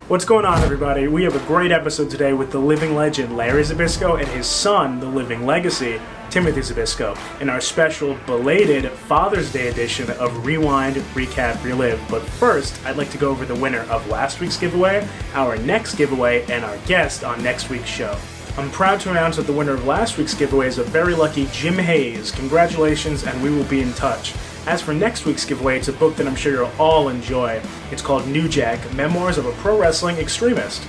What's going on, everybody? We have a great episode today with the Living Legend Larry Zbyszko and his son, the Living Legacy Timothy Zbyszko, in our special belated Father's Day edition of Rewind Recap Relive. But first, I'd like to go over the winner of last week's giveaway, our next giveaway, and our guest on next week's show. I'm proud to announce that the winner of last week's giveaway is a very lucky Jim Hayes. Congratulations, and we will be in touch. As for next week's giveaway, it's a book that I'm sure you'll all enjoy. It's called New Jack, Memoirs of a Pro Wrestling Extremist.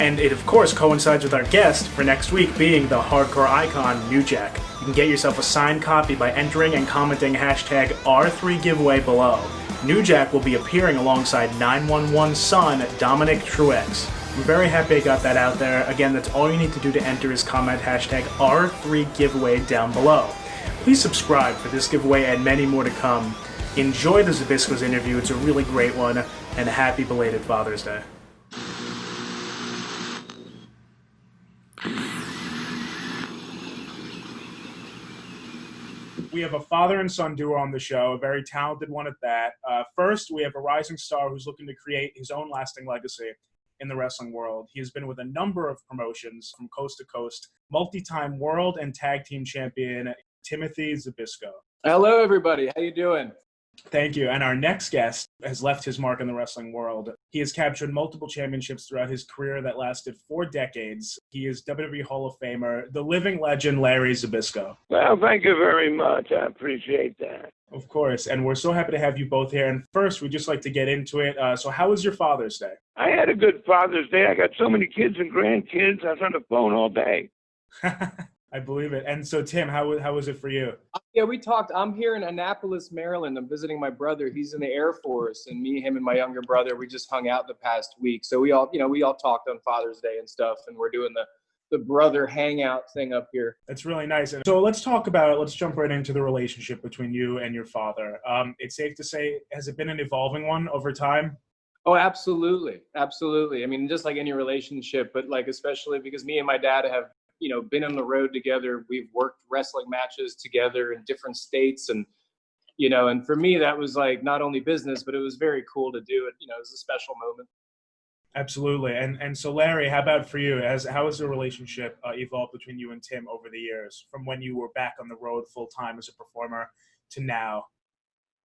And it, of course, coincides with our guest for next week being the hardcore icon, New Jack. You can get yourself a signed copy by entering and commenting hashtag R3giveaway below. New Jack will be appearing alongside 911 son, Dominic Truex. I'm very happy I got that out there. Again, that's all you need to do to enter is comment hashtag R3giveaway down below. Please subscribe for this giveaway and many more to come. Enjoy the Zbyszko's interview. It's a really great one, and happy belated Father's Day. We have a father and son duo on the show, a very talented one at that. First, we have a rising star who's looking to create his own lasting legacy in the wrestling world. He has been with a number of promotions from coast to coast, multi-time world and tag team champion Timothy Zbyszko. Hello, everybody. How you doing? Thank you. And our next guest has left his mark in the wrestling world. He has captured multiple championships throughout his career that lasted 4 decades. He is WWE Hall of Famer, the Living Legend Larry Zbyszko. Well, thank you very much. I appreciate that. Of course. And we're so happy to have you both here. And first, we'd just like to get into it. So how was your Father's Day? I had a good Father's Day. I got so many kids and grandkids. I was on the phone all day. I believe it. And so, Tim, how was it for you? Yeah, we talked. I'm here in Annapolis, Maryland. I'm visiting my brother. He's in the Air Force, and me, him, and my younger brother, we just hung out the past week. So we all talked on Father's Day and stuff, and we're doing the brother hangout thing up here. That's really nice. And so let's talk about it. Let's jump right into the relationship between you and your father. It's safe to say, has it been an evolving one over time? Oh, absolutely. Absolutely. I mean, just like any relationship, but like especially because me and my dad have been on the road together. We've worked wrestling matches together in different states. And, and for me, that was like not only business, but it was very cool to do it. It was a special moment. Absolutely. And so, Larry, how about for you? How has the relationship evolved between you and Tim over the years, from when you were back on the road full time as a performer to now?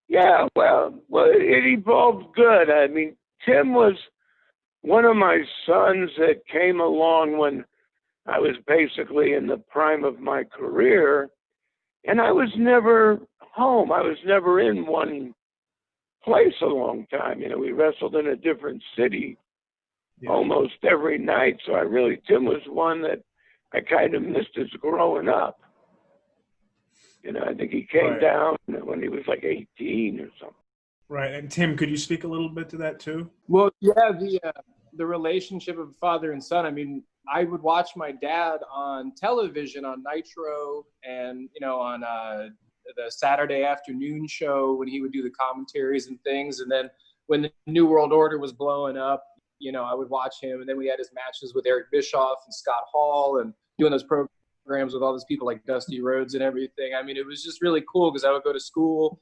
Yeah, well, it evolved good. I mean, Tim was one of my sons that came along when I was basically in the prime of my career, and I was never home. I was never in one place a long time. We wrestled in a different city almost every night. So Tim was one that I kind of missed as growing up. I think he came down when he was like 18 or something. Right. And Tim, could you speak a little bit to that too? Well, yeah, the relationship of father and son. I mean, I would watch my dad on television on Nitro and, on the Saturday afternoon show when he would do the commentaries and things. And then when the New World Order was blowing up, I would watch him. And then we had his matches with Eric Bischoff and Scott Hall and doing those programs with all those people like Dusty Rhodes and everything. I mean, it was just really cool because I would go to school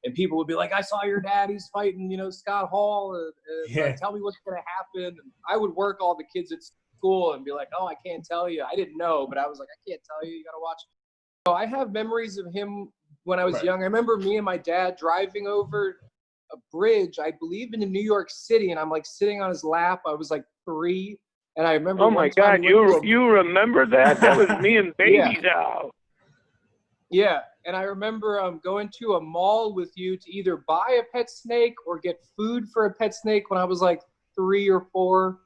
and people would be like, I saw your dad, he's fighting, Scott Hall. And tell me what's going to happen. And I would work all the kids at school and be like, oh, I can't tell you. I didn't know, but I was like, I can't tell you. You got to watch. So I have memories of him when I was young. I remember me and my dad driving over a bridge, I believe in New York City, and I'm like sitting on his lap. I was like 3, and I remember. Oh my God, you remember that? That was me and Baby Doll. Yeah, and I remember going to a mall with you to either buy a pet snake or get food for a pet snake when I was like 3 or 4.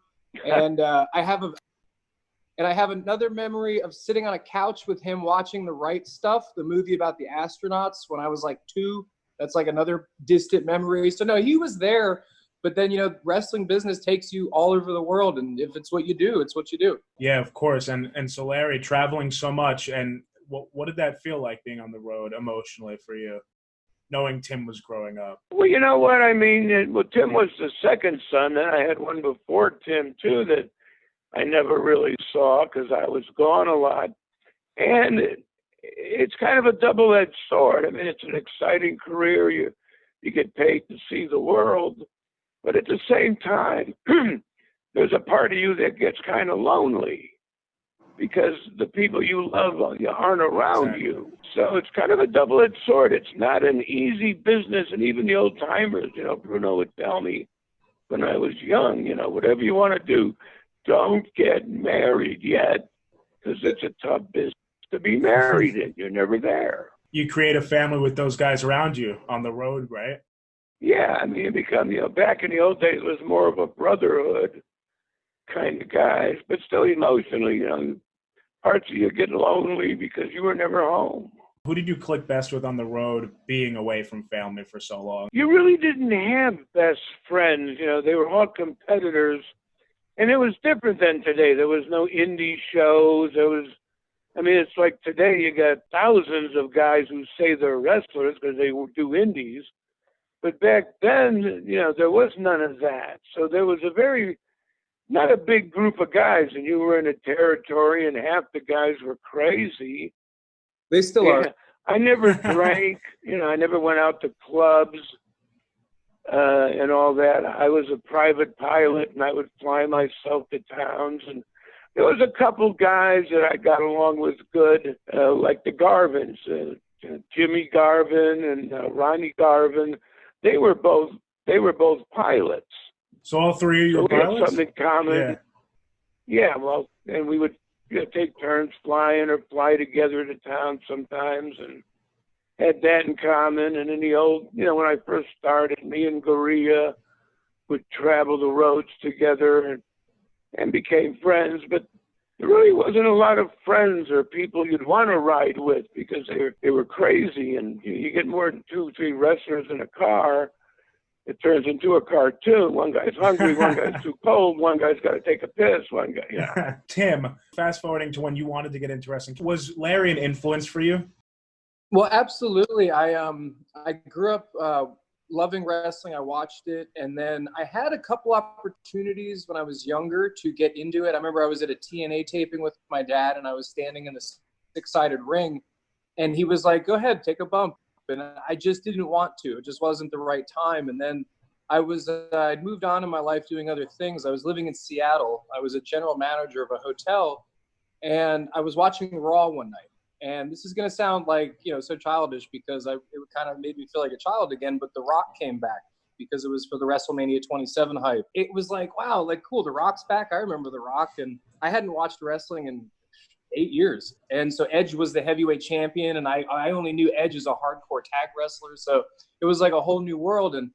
And I have another memory of sitting on a couch with him watching The Right Stuff, the movie about the astronauts, when I was like 2. That's like another distant memory. So no, he was there, but then, wrestling business takes you all over the world. And if it's what you do, it's what you do. Yeah, of course. And so Larry, traveling so much, and what did that feel like being on the road emotionally for you, knowing Tim was growing up? Well, you know what I mean? Tim was the second son. Then I had one before Tim too that I never really saw because I was gone a lot. And it's kind of a double-edged sword. I mean, it's an exciting career. You get paid to see the world, But at the same time, there's a part of you that gets kind of lonely because the people you love aren't around you. So it's kind of a double-edged sword. It's not an easy business. And even the old timers, Bruno would tell me when I was young, whatever you want to do, don't get married yet because it's a tough business to be married in. You're never there. You create a family with those guys around you on the road, right? Yeah, I mean, it become, back in the old days, it was more of a brotherhood kind of guys, but still emotionally, parts of you get lonely because you were never home. Who did you click best with on the road being away from family for so long? You really didn't have best friends. They were all competitors. And it was different than today. There was no indie shows. It's like today you got thousands of guys who say they're wrestlers because they do indies. But back then, there was none of that. So there was not a big group of guys, and you were in a territory and half the guys were crazy. They still are. I never drank, I never went out to clubs and all that. I was a private pilot, and I would fly myself to towns. And there was a couple guys that I got along with good, like the Garvins, Jimmy Garvin and Ronnie Garvin. They were both pilots. So all three of you were we pilots? had something in common. Yeah, well, and we would take turns flying or fly together to town sometimes, and had that in common. And in the old, when I first started, me and Gorilla would travel the roads together and became friends. But there really wasn't a lot of friends or people you'd want to ride with because they were crazy. And you get more than 2 or 3 wrestlers in a car, it turns into a cartoon. One guy's hungry, one guy's too cold, one guy's got to take a piss, one guy, Tim, fast forwarding to when you wanted to get into wrestling, was Larry an influence for you? Well, absolutely. I grew up loving wrestling. I watched it, and then I had a couple opportunities when I was younger to get into it. I remember I was at a TNA taping with my dad, and I was standing in the 6-sided ring, and he was like, "Go ahead, take a bump." And I just didn't want to. It just wasn't the right time. And then I'd moved on in my life doing other things. I was living in Seattle. I was a general manager of a hotel, and I was watching Raw one night. And this is going to sound like, so childish because it kind of made me feel like a child again, but The Rock came back because it was for the WrestleMania 27 hype. It was like, wow, like cool, The Rock's back. I remember The Rock, and I hadn't watched wrestling in 8 years. And so Edge was the heavyweight champion, and I only knew Edge as a hardcore tag wrestler. So it was like a whole new world, and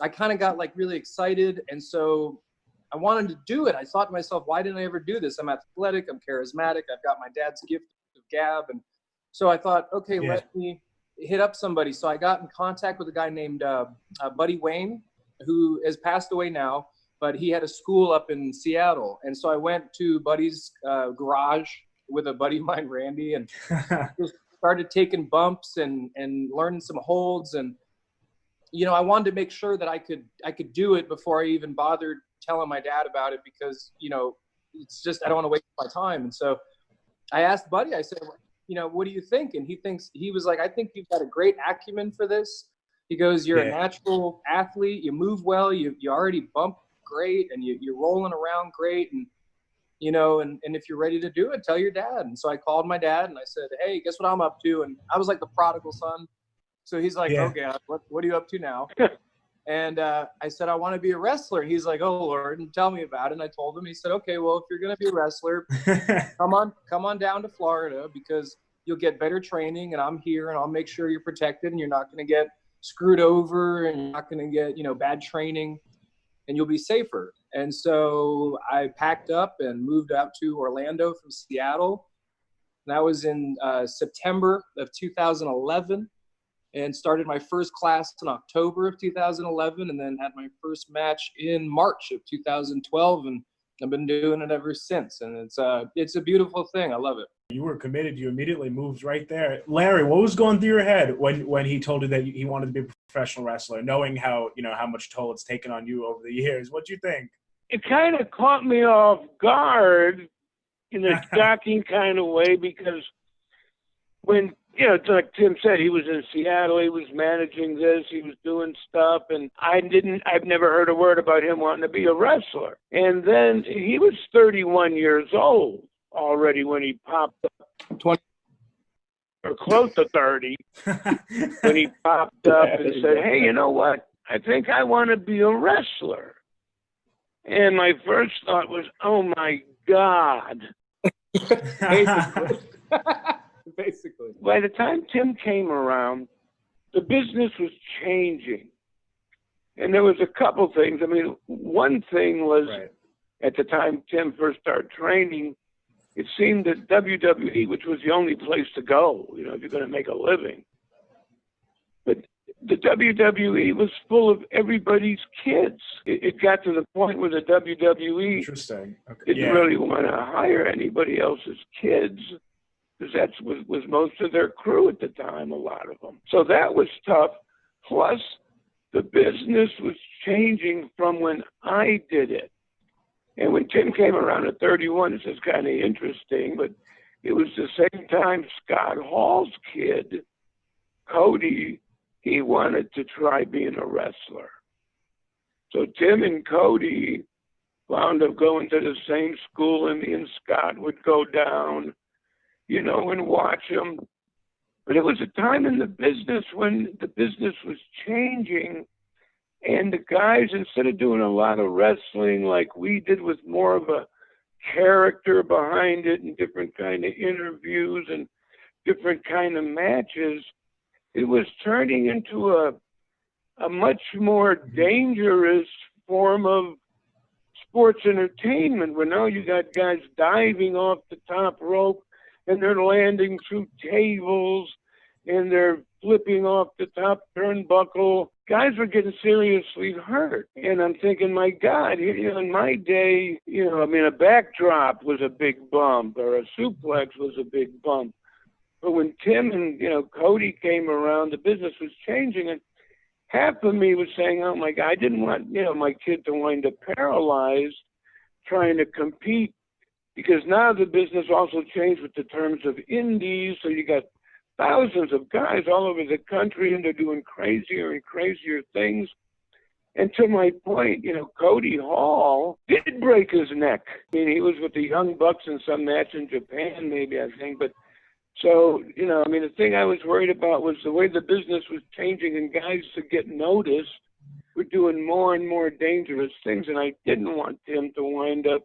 I kind of got like really excited. And so I wanted to do it. I thought to myself, why didn't I ever do this? I'm athletic, I'm charismatic, I've got my dad's gift of gab. And so I thought, okay, let me hit up somebody. So I got in contact with a guy named Buddy Wayne, who has passed away now, but he had a school up in Seattle. And so I went to Buddy's garage with a buddy of mine, Randy, and just started taking bumps and learning some holds. And, I wanted to make sure that I could do it before I even bothered telling my dad about it because, it's just, I don't want to waste my time. And so I asked Buddy, I said, what do you think? And he was like, I think you've got a great acumen for this. He goes, you're a natural athlete. You move well. You already bump great, and you're rolling around great. And, and if you're ready to do it, tell your dad. And so I called my dad and I said, hey, guess what I'm up to? And I was like the prodigal son. So he's like, okay, what are you up to now? And I said, I want to be a wrestler. And he's like, oh, Lord, and tell me about it. And I told him, he said, okay, well, if you're going to be a wrestler, come on down to Florida because you'll get better training and I'm here and I'll make sure you're protected and you're not going to get screwed over and you're not going to get, bad training and you'll be safer. And so I packed up and moved out to Orlando from Seattle. And that was in September of 2011. And started my first class in October of 2011 and then had my first match in March of 2012. And I've been doing it ever since. And it's a beautiful thing. I love it. You were committed. You immediately moved right there. Larry, what was going through your head when he told you that he wanted to be a professional wrestler, knowing how much toll it's taken on you over the years? What'd you think? It kind of caught me off guard in a shocking kind of way because when you know, it's like Tim said, he was in Seattle, he was managing this, he was doing stuff, and I've never heard a word about him wanting to be a wrestler. And then he was 31 years old already when he popped up, 20 or close to 30, when he popped up and said, hey, you know what? I think I want to be a wrestler. And my first thought was, oh my God. Basically. By the time Tim came around, the business was changing. And there was a couple things. I mean, one thing was, at the time Tim first started training, it seemed that WWE, which was the only place to go, you know, if you're going to make a living, but the WWE was full of everybody's kids. It got to the point where the WWE didn't really want to hire anybody else's kids, because that was most of their crew at the time, a lot of them. So that was tough. Plus, the business was changing from when I did it. And when Tim came around at 31, this is kind of interesting, but it was the same time Scott Hall's kid, Cody, he wanted to try being a wrestler. So Tim and Cody wound up going to the same school, and me and Scott would go down, you know, and watch them. But it was a time in the business when the business was changing, and the guys, instead of doing a lot of wrestling like we did with more of a character behind it and different kind of interviews and different kind of matches, it was turning into a much more dangerous form of sports entertainment, where now you got guys diving off the top rope and they're landing through tables and they're flipping off the top turnbuckle. Guys were getting seriously hurt. And I'm thinking, my God, you know, in my day, you know, I mean, a backdrop was a big bump, or a suplex was a big bump. But when Tim and, you know, Cody came around, the business was changing, and half of me was saying, oh my God, I didn't want, you know, my kid to wind up paralyzed trying to compete, because now the business also changed with the terms of indies. So you got thousands of guys all over the country, and they're doing crazier and crazier things. And to my point, you know, Cody Hall did break his neck. I mean, he was with the Young Bucks in some match in Japan, maybe, I think. But so, you know, I mean, the thing I was worried about was the way the business was changing, and guys to get noticed were doing more and more dangerous things. And I didn't want him to wind up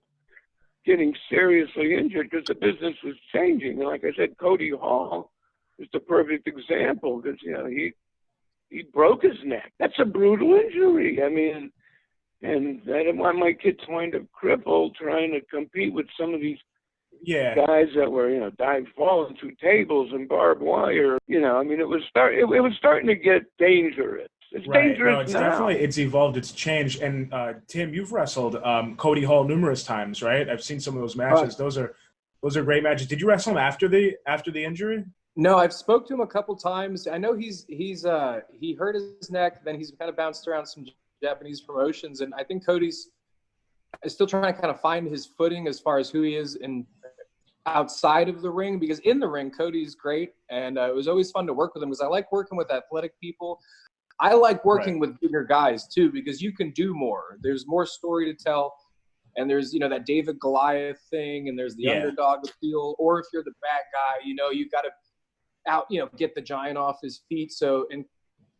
getting seriously injured, because the business was changing. And like I said, Cody Hall is the perfect example, because, you know, he broke his neck. That's a brutal injury. I mean, and I didn't want my kid to wind up crippled trying to compete with some of these guys that were, you know, falling through tables and barbed wire. You know, I mean, it was starting to get dangerous. It's dangerous. No, it's now. definitely, it's evolved, it's changed. And Tim, you've wrestled Cody Hall numerous times, right? I've seen some of those matches. Those are great matches. Did you wrestle him after the injury? No, I've spoke to him a couple times. I know he hurt his neck, then he's kind of bounced around some Japanese promotions, and I think Cody's still trying to kind of find his footing as far as who he is in outside of the ring, because in the ring, Cody's great, and it was always fun to work with him, because I like working with athletic people. I like working with bigger guys too, because you can do more. There's more story to tell, and there's, you know, that David Goliath thing, and there's the underdog appeal, or if you're the bad guy, you know, you've got to get the giant off his feet. So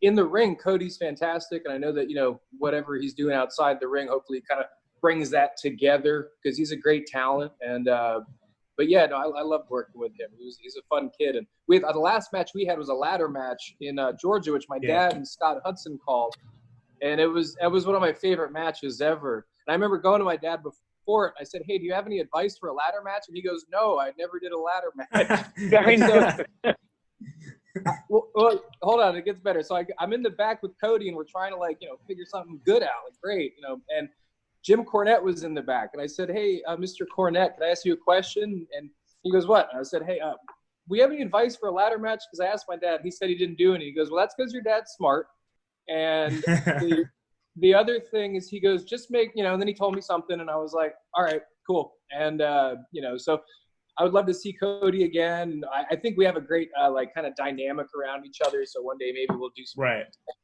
in the ring, Cody's fantastic, and I know that, you know, whatever he's doing outside the ring, hopefully kind of brings that together, because he's a great talent. And but yeah, no, I loved working with him. He's a fun kid. And the last match we had was a ladder match in Georgia, which my dad and Scott Hudson called, and it was one of my favorite matches ever. And I remember going to my dad before it. I said, "Hey, do you have any advice for a ladder match?" And he goes, "No, I never did a ladder match." I know. Well, hold on, it gets better. So I'm in the back with Cody, and we're trying to, like, you know, figure something good out. Like, great, you know, and Jim Cornette was in the back, and I said, "Hey, Mr. Cornette, can I ask you a question?" And he goes, "What?" And I said, "Hey, we have any advice for a ladder match?" Because I asked my dad. He said he didn't do any. He goes, "Well, that's because your dad's smart." And the other thing is, he goes, "Just make, you know," and then he told me something, and I was like, "All right, cool." And, you know, so I would love to see Cody again. I think we have a great like kind of dynamic around each other. So one day maybe we'll do some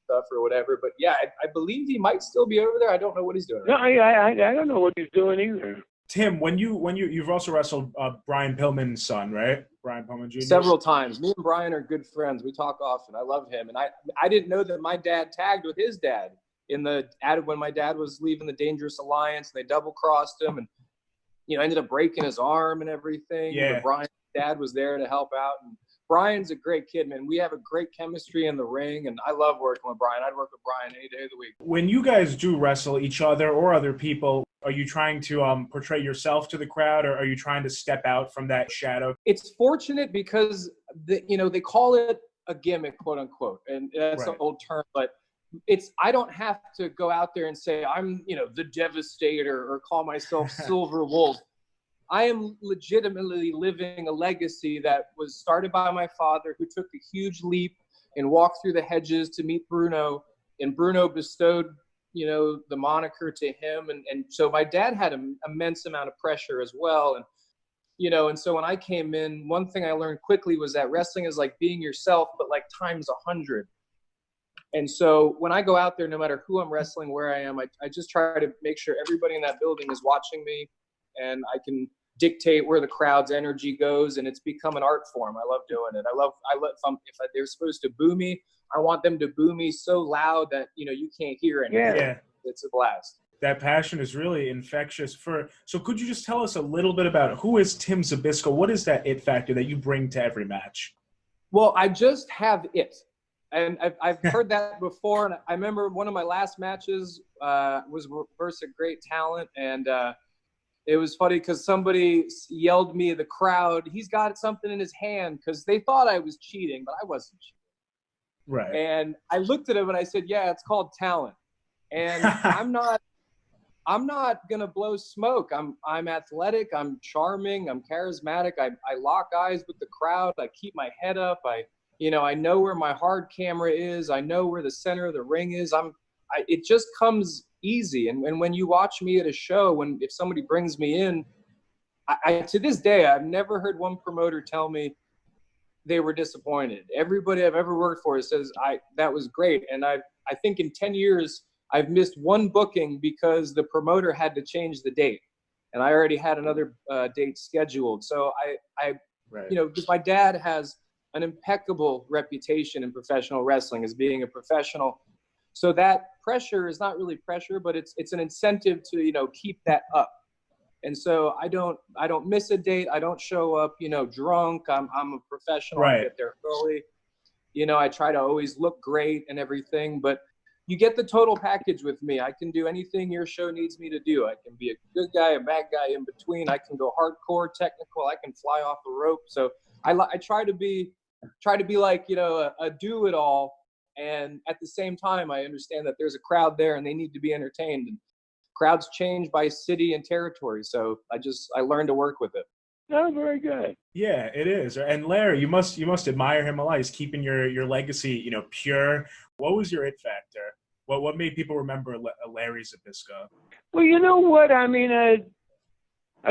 stuff or whatever. But yeah, I believe he might still be over there. I don't know what he's doing. No, I don't know what he's doing either. Tim, you've also wrestled Brian Pillman's son, right? Brian Pillman Jr. Several times. Me and Brian are good friends. We talk often. I love him, and I didn't know that my dad tagged with his dad when my dad was leaving the Dangerous Alliance. They double crossed him, and ended up breaking his arm and everything. Yeah. But Brian's dad was there to help out, and Brian's a great kid, man. We have a great chemistry in the ring, and I love working with Brian. I'd work with Brian any day of the week. When you guys do wrestle each other or other people, are you trying to portray yourself to the crowd, or are you trying to step out from that shadow? It's fortunate because they call it a gimmick, quote unquote, and that's an old term, but I don't have to go out there and say I'm the Devastator or call myself Silver Wolf. I am legitimately living a legacy that was started by my father, who took a huge leap and walked through the hedges to meet Bruno, and Bruno bestowed the moniker to him, and so my dad had an immense amount of pressure as well, and so when I came in, one thing I learned quickly was that wrestling is like being yourself, but like times 100. And so when I go out there, no matter who I'm wrestling, where I am, I just try to make sure everybody in that building is watching me, and I can dictate where the crowd's energy goes, and it's become an art form. I love doing it. If they're supposed to boo me, I want them to boo me so loud that you can't hear anything. Yeah. It's a blast. That passion is really infectious. So could you just tell us a little bit about who is Tim Zbysko? What is that it factor that you bring to every match? Well, I just have it. And I've heard that before, and I remember one of my last matches was versus a great talent, and it was funny because somebody yelled me, the crowd, he's got something in his hand, because they thought I was cheating, but I wasn't cheating. Right. And I looked at him and I said, yeah, it's called talent. And I'm not gonna blow smoke. I'm athletic, I'm charming, I'm charismatic, I lock eyes with the crowd, I keep my head up, I know where my hard camera is, I know where the center of the ring is. It just comes easy. And when you watch me at a show, if somebody brings me in, I to this day, I've never heard one promoter tell me they were disappointed. Everybody I've ever worked for says, that was great. And I think in 10 years, I've missed one booking because the promoter had to change the date, and I already had another date scheduled. So because my dad has an impeccable reputation in professional wrestling as being a professional. So that pressure is not really pressure, but it's an incentive to, keep that up. And so I don't miss a date. I don't show up, drunk. I'm a professional. Right. I get there early. I try to always look great and everything, but you get the total package with me. I can do anything your show needs me to do. I can be a good guy, a bad guy in between. I can go hardcore, technical. I can fly off the rope. So I try to be like, a do-it-all. And at the same time, I understand that there's a crowd there and they need to be entertained. And crowds change by city and territory. So I learned to work with it. Oh, very good. Yeah, it is. And Larry, you must admire him a lot. He's keeping your legacy, pure. What was your it factor? What made people remember Larry Zbyszko? Well, you know what? I mean, I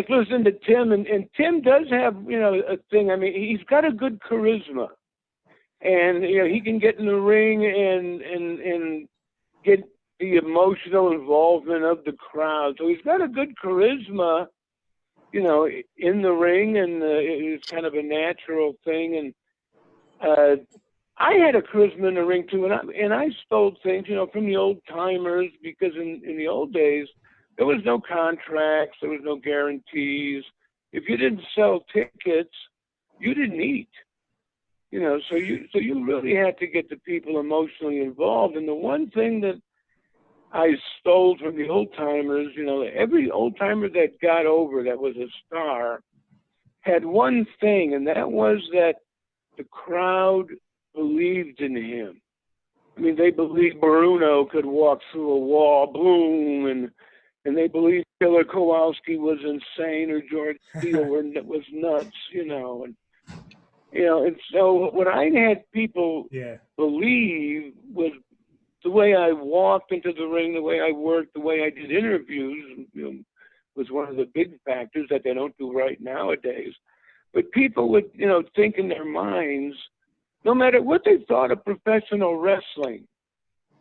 listened to Tim, and Tim does have, a thing. I mean, he's got a good charisma. And, he can get in the ring and get the emotional involvement of the crowd. So he's got a good charisma, in the ring, and it's kind of a natural thing. And I had a charisma in the ring too, and I stole things, from the old timers, because in the old days there was no contracts, there was no guarantees. If you didn't sell tickets, you didn't eat. So you really had to get the people emotionally involved. And the one thing that I stole from the old timers, every old timer that got over that was a star had one thing, and that was that the crowd believed in him. I mean, they believed Bruno could walk through a wall, boom, and they believed Killer Kowalski was insane, or George Steele was nuts, and so what I had people believe was the way I walked into the ring, the way I worked, the way I did interviews, was one of the big factors that they don't do right nowadays. But people would, think in their minds, no matter what they thought of professional wrestling,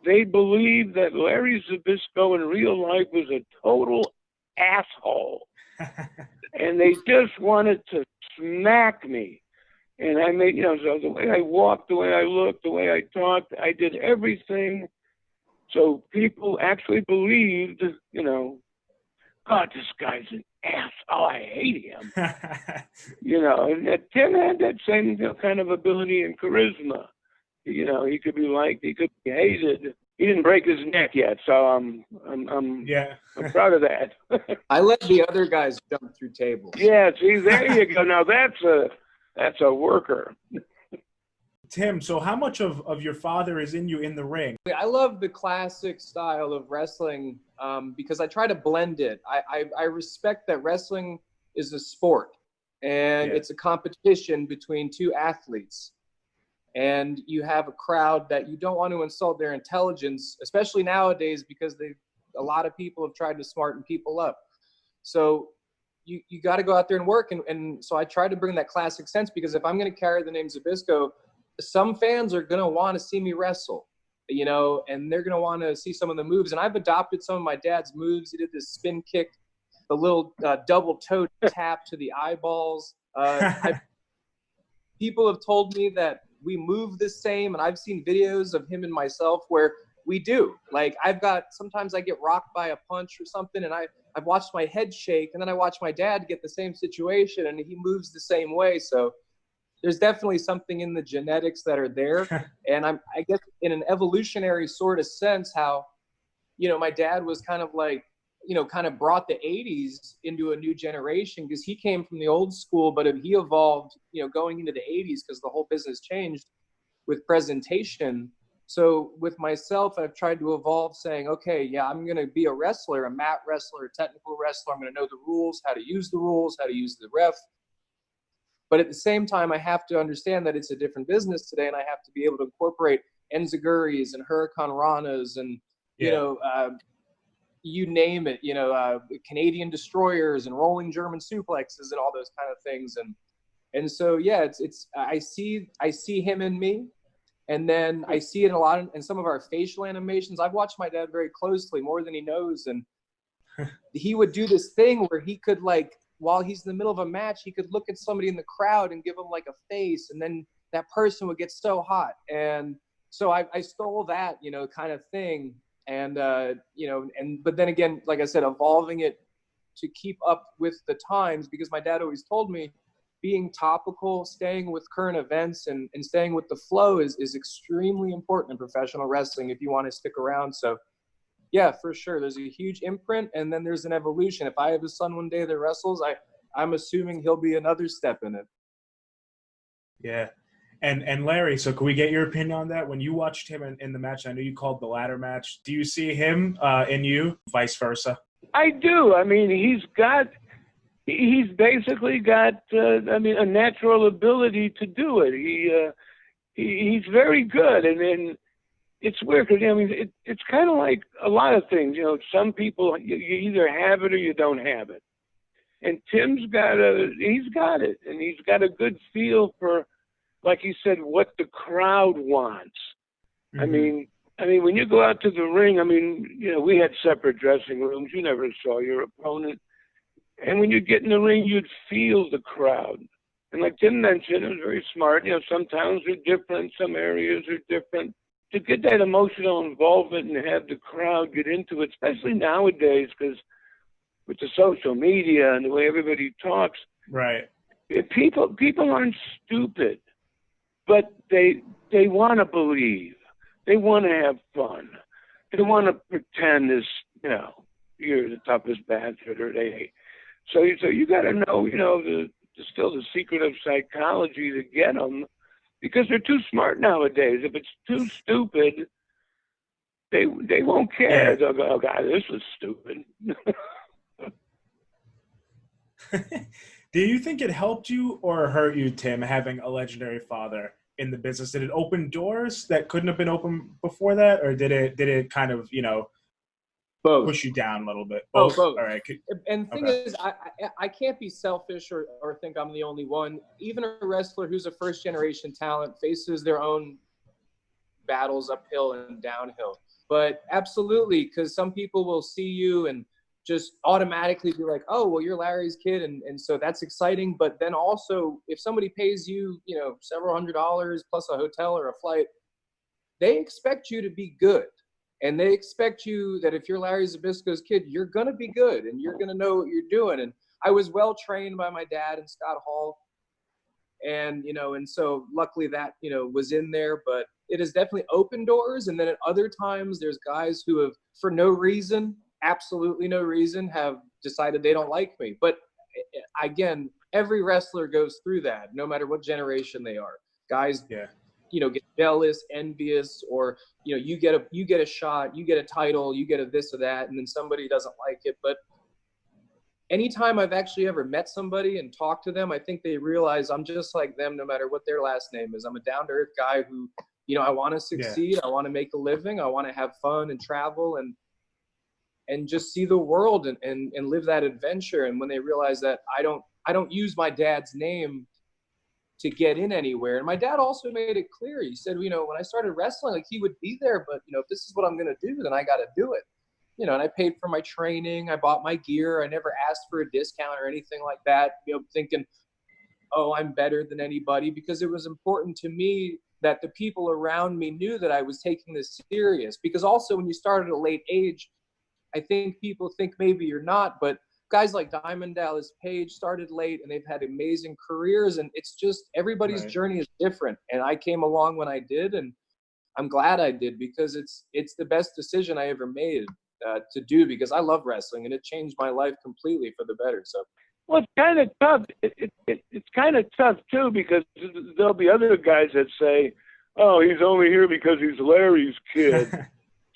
they believed that Larry Zbyszko in real life was a total asshole. And they just wanted to smack me. And I made, so the way I walked, the way I looked, the way I talked, I did everything. So people actually believed, God, this guy's an ass. Oh, I hate him. And Tim had that same kind of ability and charisma. He could be liked, he could be hated. He didn't break his neck yet, so I'm proud of that. I let the other guys jump through tables. Yeah, see, there you go. Now that's a worker. Tim, so how much of your father is in you in the ring? I love the classic style of wrestling because I try to blend it. I respect that wrestling is a sport and it's a competition between two athletes. And you have a crowd that you don't want to insult their intelligence, especially nowadays because a lot of people have tried to smarten people up. So you got to go out there and work. And so I try to bring that classic sense because if I'm going to carry the name Zbysko, some fans are going to want to see me wrestle, and they're going to want to see some of the moves. And I've adopted some of my dad's moves. He did this spin kick, the little double toe tap to the eyeballs. People have told me that we move the same, and I've seen videos of him and myself where we do. Like sometimes I get rocked by a punch or something, and I've watched my head shake, and then I watch my dad get the same situation, and he moves the same way. So there's definitely something in the genetics that are there. And I guess in an evolutionary sort of sense, how, my dad was kind of like, kind of brought the 80s into a new generation because he came from the old school, but he evolved, going into the 80s because the whole business changed with presentation. So with myself, I've tried to evolve saying, okay, yeah, I'm going to be a wrestler, a mat wrestler, a technical wrestler. I'm going to know the rules, how to use the rules, how to use the ref. But at the same time, I have to understand that it's a different business today, and I have to be able to incorporate enziguris and hurricane ranas and, you name it, Canadian destroyers and rolling German suplexes and all those kind of things. And so, I see him in me. And then I see it a lot in some of our facial animations. I've watched my dad very closely, more than he knows. And he would do this thing where he could, while he's in the middle of a match, he could look at somebody in the crowd and give them a face. And then that person would get so hot. And so I stole that, kind of thing. And, but then again, like I said, evolving it to keep up with the times, because my dad always told me being topical, staying with current events and staying with the flow is extremely important in professional wrestling if you want to stick around. So yeah, for sure. There's a huge imprint, and then there's an evolution. If I have a son one day that wrestles, I'm assuming he'll be another step in it. Yeah. And Larry, so can we get your opinion on that? When you watched him in the match, I know you called the ladder match. Do you see him in you, vice versa? I do. I mean, he's basically got, a natural ability to do it. He's very good. And then it's weird because, it's kind of like a lot of things. Some people, you either have it or you don't have it. And Tim's he's got it. And he's got a good feel for, like he said, what the crowd wants. Mm-hmm. I mean, when you go out to the ring, we had separate dressing rooms. You never saw your opponent. And when you get in the ring, you'd feel the crowd. And like Tim mentioned, it was very smart. Some towns are different. Some areas are different. To get that emotional involvement and have the crowd get into it, especially nowadays, because with the social media and the way everybody talks, right? People aren't stupid, but they want to believe. They want to have fun. They want to pretend as you're the toughest bastard, or So you got to know, still the secret of psychology to get them, because they're too smart nowadays. If it's too stupid, they won't care. They'll go, oh God, this was stupid. Do you think it helped you or hurt you, Tim, having a legendary father in the business? Did it open doors that couldn't have been open before that, or did it kind of Both. push you down a little bit? Both. All right. And the thing is, I can't be selfish or think I'm the only one. Even a wrestler who's a first-generation talent faces their own battles uphill and downhill. But absolutely, because some people will see you and just automatically be like, oh, well, you're Larry's kid. And so that's exciting. But then also, if somebody pays you, several $100s plus a hotel or a flight, they expect you to be good. And they expect you that if you're Larry Zbyszko's kid, you're going to be good and you're going to know what you're doing. And I was well trained by my dad and Scott Hall. And, and so luckily that, was in there, but it has definitely opened doors. And then at other times there's guys who have, for no reason, absolutely no reason, have decided they don't like me. But again, every wrestler goes through that, no matter what generation they are. Guys, get jealous, envious, or, you get a shot, you get a title, you get a this or that, and then somebody doesn't like it. But anytime I've actually ever met somebody and talked to them, I think they realize I'm just like them, no matter what their last name is. I'm a down-to-earth guy who, I want to succeed. Yeah. I want to make a living. I want to have fun and travel and just see the world and live that adventure. And when they realize that I don't use my dad's name to get in anywhere. And my dad also made it clear. He said, when I started wrestling, like, he would be there, but if this is what I'm going to do, then I got to do it. And I paid for my training. I bought my gear. I never asked for a discount or anything like that, thinking, oh, I'm better than anybody, because it was important to me that the people around me knew that I was taking this serious. Because also when you start at a late age, I think people think maybe you're not, but guys like Diamond Dallas Page started late and they've had amazing careers, and it's just everybody's journey is different. And I came along when I did, and I'm glad I did, because it's the best decision I ever made to do, because I love wrestling and it changed my life completely for the better. So. Well, it's kind of tough. It's kind of tough too, because there'll be other guys that say, "Oh, he's only here because he's Larry's kid."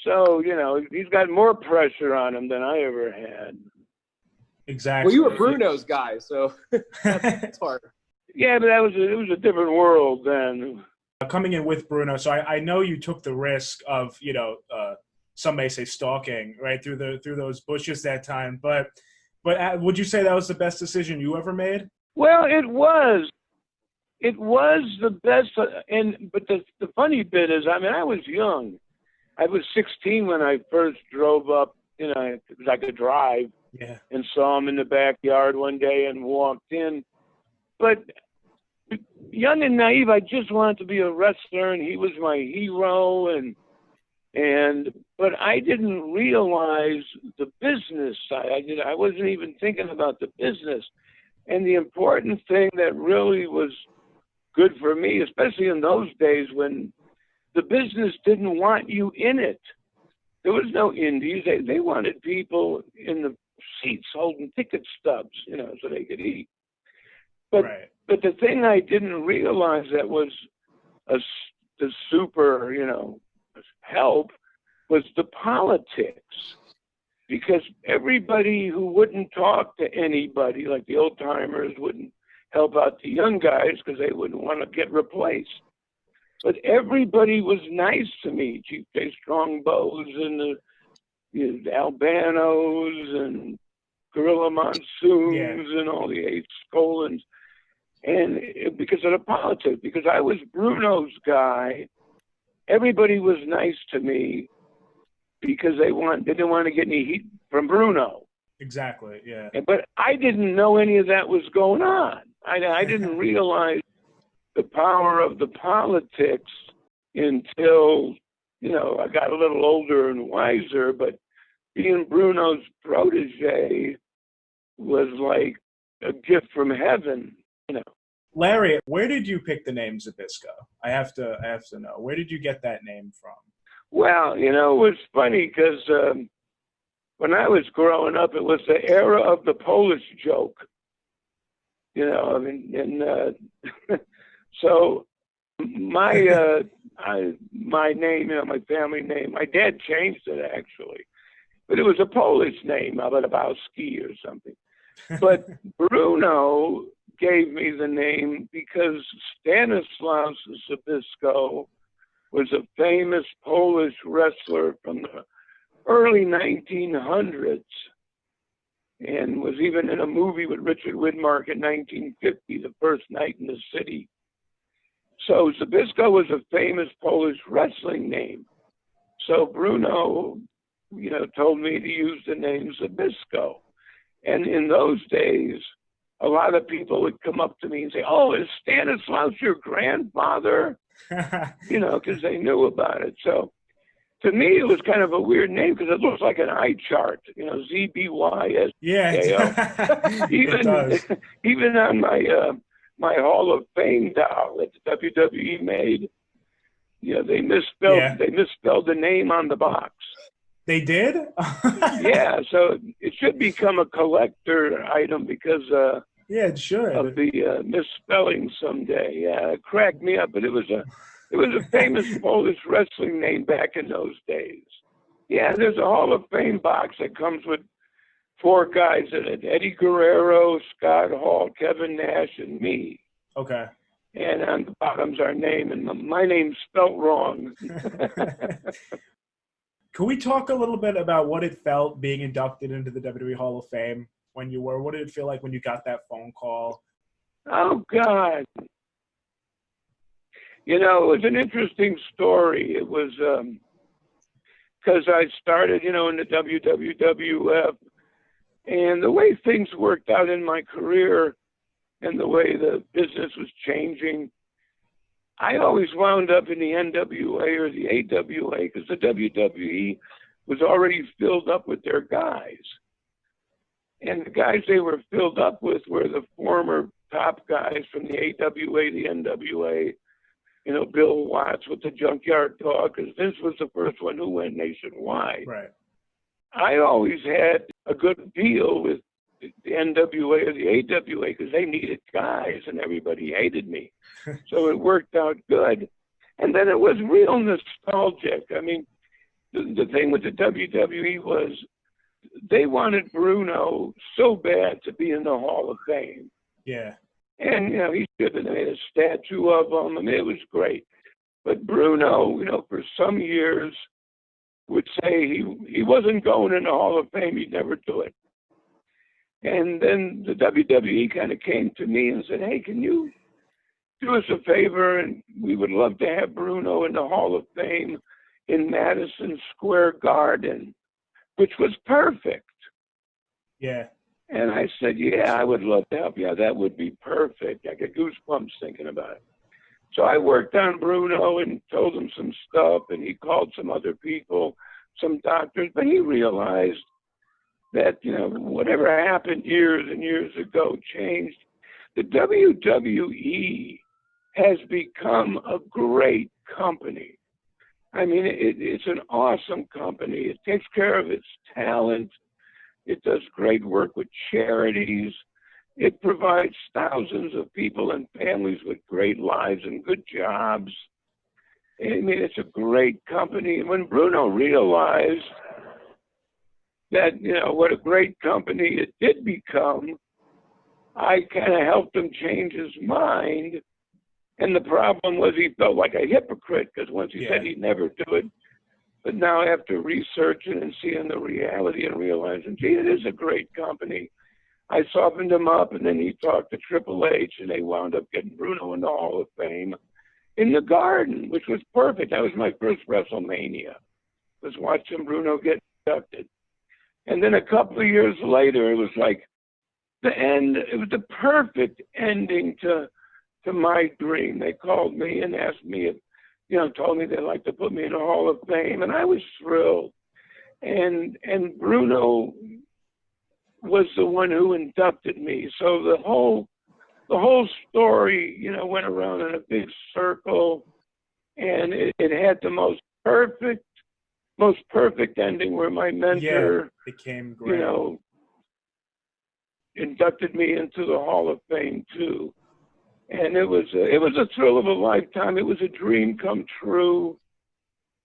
So he's got more pressure on him than I ever had. Exactly. Well, you were Bruno's guy, so that's hard. Yeah, but it was a different world then. Coming in with Bruno, so I know you took the risk of some may say stalking right through those bushes that time, but would you say that was the best decision you ever made? Well, it was the best. But the funny bit is, I was young. I was 16 when I first drove up, because I could drive. Yeah. And saw him in the backyard one day and walked in. But young and naive, I just wanted to be a wrestler, and he was my hero. But I didn't realize the business side. I wasn't even thinking about the business. And the important thing that really was good for me, especially in those days when the business didn't want you in it. There was no indies. They wanted people in the seats holding ticket stubs, so they could eat. But the thing I didn't realize that was the super, help was the politics. Because everybody who wouldn't talk to anybody, like the old timers wouldn't help out the young guys because they wouldn't want to get replaced. But everybody was nice to me. Chief J. Strongbows and the Albanos and Gorilla Monsoons and all the Eight Scolans. And because of the politics, because I was Bruno's guy, everybody was nice to me because they didn't want to get any heat from Bruno. Exactly, yeah. But I didn't know any of that was going on. I didn't realize the power of the politics until, I got a little older and wiser, but being Bruno's protege was like a gift from heaven, Larry, where did you pick the name Zbysko? I have to know. Where did you get that name from? Well, it was funny because when I was growing up, it was the era of the Polish joke. So my name, my family name, my dad changed it actually, but it was a Polish name, Lebowski or something. But Bruno gave me the name because Stanislaus Zbyszko was a famous Polish wrestler from the early 1900s, and was even in a movie with Richard Widmark in 1950, The First Night in the City. So Zbysko was a famous Polish wrestling name. So Bruno, told me to use the name Zbysko. And in those days, a lot of people would come up to me and say, "Oh, is Stanislaus your grandfather?" Because they knew about it. So to me, it was kind of a weird name because it looks like an eye chart, ZBYSKO. Yeah, it does. Even on my Hall of Fame doll that the WWE made, they misspelled the name on the box. They did? Yeah, so it should become a collector item because yeah, it should. of the misspelling someday. Yeah, it cracked me up, but it was a famous Polish wrestling name back in those days. Yeah, there's a Hall of Fame box that comes with 4 guys in it: Eddie Guerrero, Scott Hall, Kevin Nash, and me. Okay. And on the bottom's our name, and my name's spelled wrong. Can we talk a little bit about what it felt being inducted into the WWE Hall of Fame when you were? What did it feel like when you got that phone call? Oh, God. It was an interesting story. It was because I started, in the WWF, and the way things worked out in my career and the way the business was changing, I always wound up in the NWA or the AWA because the WWE was already filled up with their guys. And the guys they were filled up with were the former top guys from the AWA, the NWA, Bill Watts with the Junkyard Dog, because Vince was the first one who went nationwide. Right. I always had a good deal with the NWA or the AWA because they needed guys and everybody hated me. So it worked out good. And then it was real nostalgic. I mean, the thing with the WWE was they wanted Bruno so bad to be in the Hall of Fame. Yeah. And, he should have made a statue of him. I mean, it was great. But Bruno, for some years would say he wasn't going in the Hall of Fame. He'd never do it. And then the WWE kind of came to me and said, "Hey, can you do us a favor? And we would love to have Bruno in the Hall of Fame in Madison Square Garden," which was perfect. Yeah. And I said, "Yeah, I would love to help you. That would be perfect." I get goosebumps thinking about it. So I worked on Bruno and told him some stuff, and he called some other people, some doctors, but he realized that, whatever happened years and years ago changed. The WWE has become a great company. I mean, it's an awesome company. It takes care of its talent. It does great work with charities. It provides thousands of people and families with great lives and good jobs. I mean, it's a great company. And when Bruno realized that, what a great company it did become, I kind of helped him change his mind. And the problem was he felt like a hypocrite because once he said he'd never do it. But now after researching and seeing the reality and realizing, gee, it is a great company, I softened him up, and then he talked to Triple H, and they wound up getting Bruno in the Hall of Fame in the Garden, which was perfect. That was my first WrestleMania, was watching Bruno get inducted. And then a couple of years later, it was like the end. It was the perfect ending to my dream. They called me and asked me if, told me they'd like to put me in the Hall of Fame, and I was thrilled. And Bruno was the one who inducted me. So the whole story, went around in a big circle, and it had the most perfect ending where my mentor became great. Inducted me into the Hall of Fame too. And it was a thrill of a lifetime. It was a dream come true.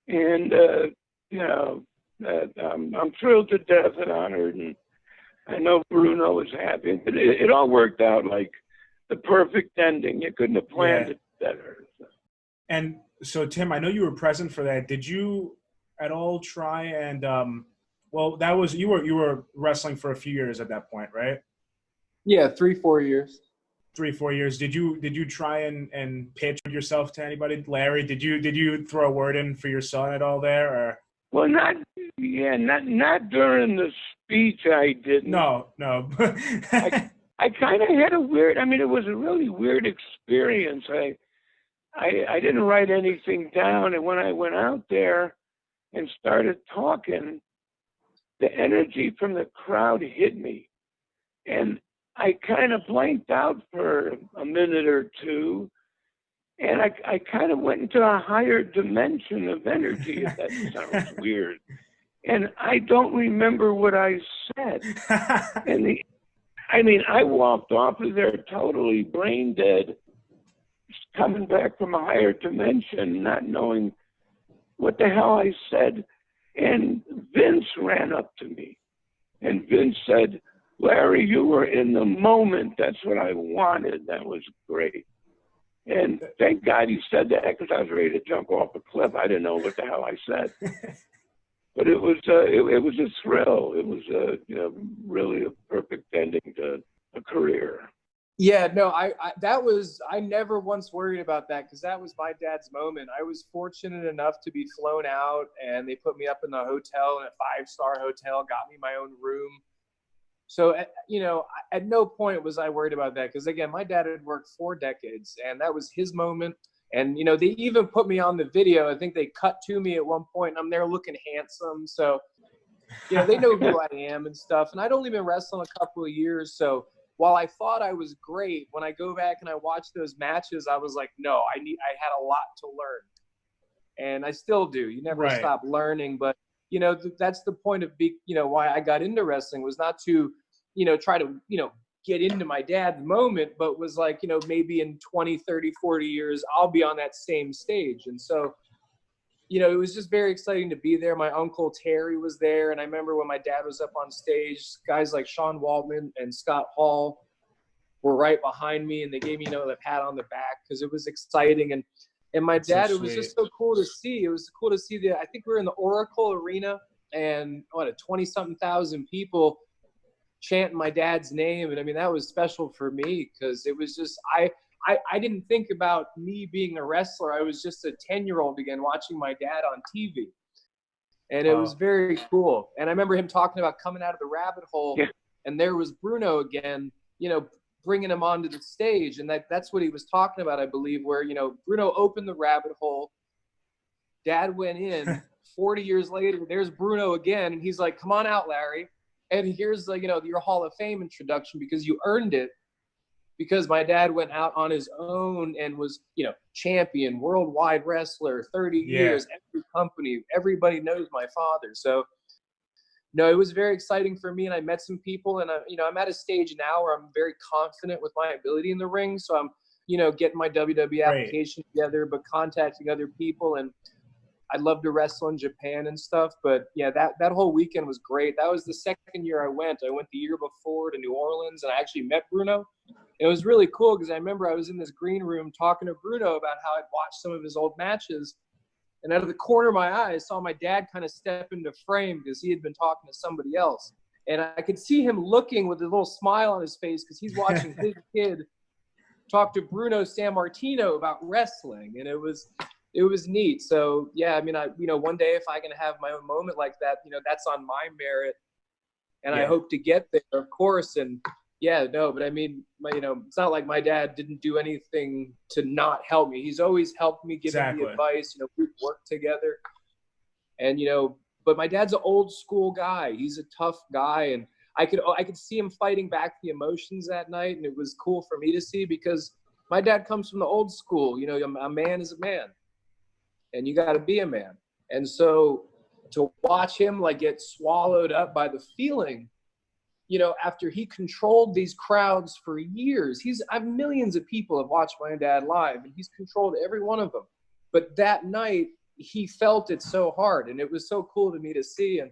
And I'm thrilled to death and honored, and I know Bruno was happy. It all worked out like the perfect ending. You couldn't have planned it better. And so, Tim, I know you were present for that. Did you at all try and Well, that was you were wrestling for a few years at that point, right? Yeah, 3-4 years. 3-4 years. Did you try and pitch yourself to anybody, Larry? Did you throw a word in for your son at all there, or? Well, not during the speech. I didn't. No. I kind of had a weird. I mean, it was a really weird experience. I didn't write anything down, and when I went out there and started talking, the energy from the crowd hit me, and I kind of blanked out for a minute or two, and I kind of went into a higher dimension of energy, if that sounds weird. And I don't remember what I said. And I walked off of there totally brain dead, coming back from a higher dimension, not knowing what the hell I said. And Vince ran up to me, and Vince said, "Larry, you were in the moment. That's what I wanted. That was great." And thank God he said that, because I was ready to jump off a cliff. I didn't know what the hell I said. But it was a thrill. It was really a perfect ending to a career. Yeah, no, I never once worried about that, because that was my dad's moment. I was fortunate enough to be flown out, and they put me up in the hotel, in a 5-star hotel, got me my own room. So, at no point was I worried about that, because, again, my dad had worked 4 decades, and that was his moment. And, they even put me on the video. I think they cut to me at one point, and I'm there looking handsome. So, they know who I am and stuff. And I'd only been wrestling a couple of years. So while I thought I was great, when I go back and I watch those matches, I was like, no, I had a lot to learn. And I still do. You never stop learning. But, that's the point of why I got into wrestling, was not to, try to, get into my dad's moment, but was like, maybe in 20, 30, 40 years, I'll be on that same stage. And so, it was just very exciting to be there. My uncle Terry was there. And I remember when my dad was up on stage, guys like Sean Waldman and Scott Hall were right behind me, and they gave me, the pat on the back, because it was exciting. And my dad, it was just so cool to see. It was cool to see I think we were in the Oracle Arena, and 20-something thousand people chanting my dad's name. And I mean, that was special for me, because it was just, I didn't think about me being a wrestler. I was just a 10-year-old again, watching my dad on TV. And it was very cool. And I remember him talking about coming out of the rabbit hole, and there was Bruno again, bringing him onto the stage. And that's what he was talking about, I believe, where, Bruno opened the rabbit hole, dad went in, 40 years later, there's Bruno again. And he's like, "Come on out, Larry. And here's your Hall of Fame introduction, because you earned it." Because my dad went out on his own and was, champion, worldwide wrestler, 30 years, every company, everybody knows my father. So, no, it was very exciting for me, and I met some people, and I'm at a stage now where I'm very confident with my ability in the ring. So I'm, getting my WWE application together, but contacting other people, and I'd love to wrestle in Japan and stuff. But yeah, that whole weekend was great. That was the second year I went. I went the year before to New Orleans, and I actually met Bruno. It was really cool, because I remember I was in this green room talking to Bruno about how I'd watched some of his old matches. And out of the corner of my eye, I saw my dad kind of step into frame, because he had been talking to somebody else. And I could see him looking with a little smile on his face, because he's watching his kid talk to Bruno Sammartino about wrestling. And it was neat. So, yeah, I mean, one day if I can have my own moment like that, that's on my merit. And I hope to get there, of course. And but I mean, it's not like my dad didn't do anything to not help me. He's always helped me, giving me advice. We've worked together. And, but my dad's an old school guy. He's a tough guy. And I could see him fighting back the emotions that night. And it was cool for me to see, because my dad comes from the old school. A man is a man, and you got to be a man. And so to watch him get swallowed up by the feeling, after he controlled these crowds for years, millions of people have watched my dad live, and he's controlled every one of them. But that night, he felt it so hard, and it was so cool to me to see. And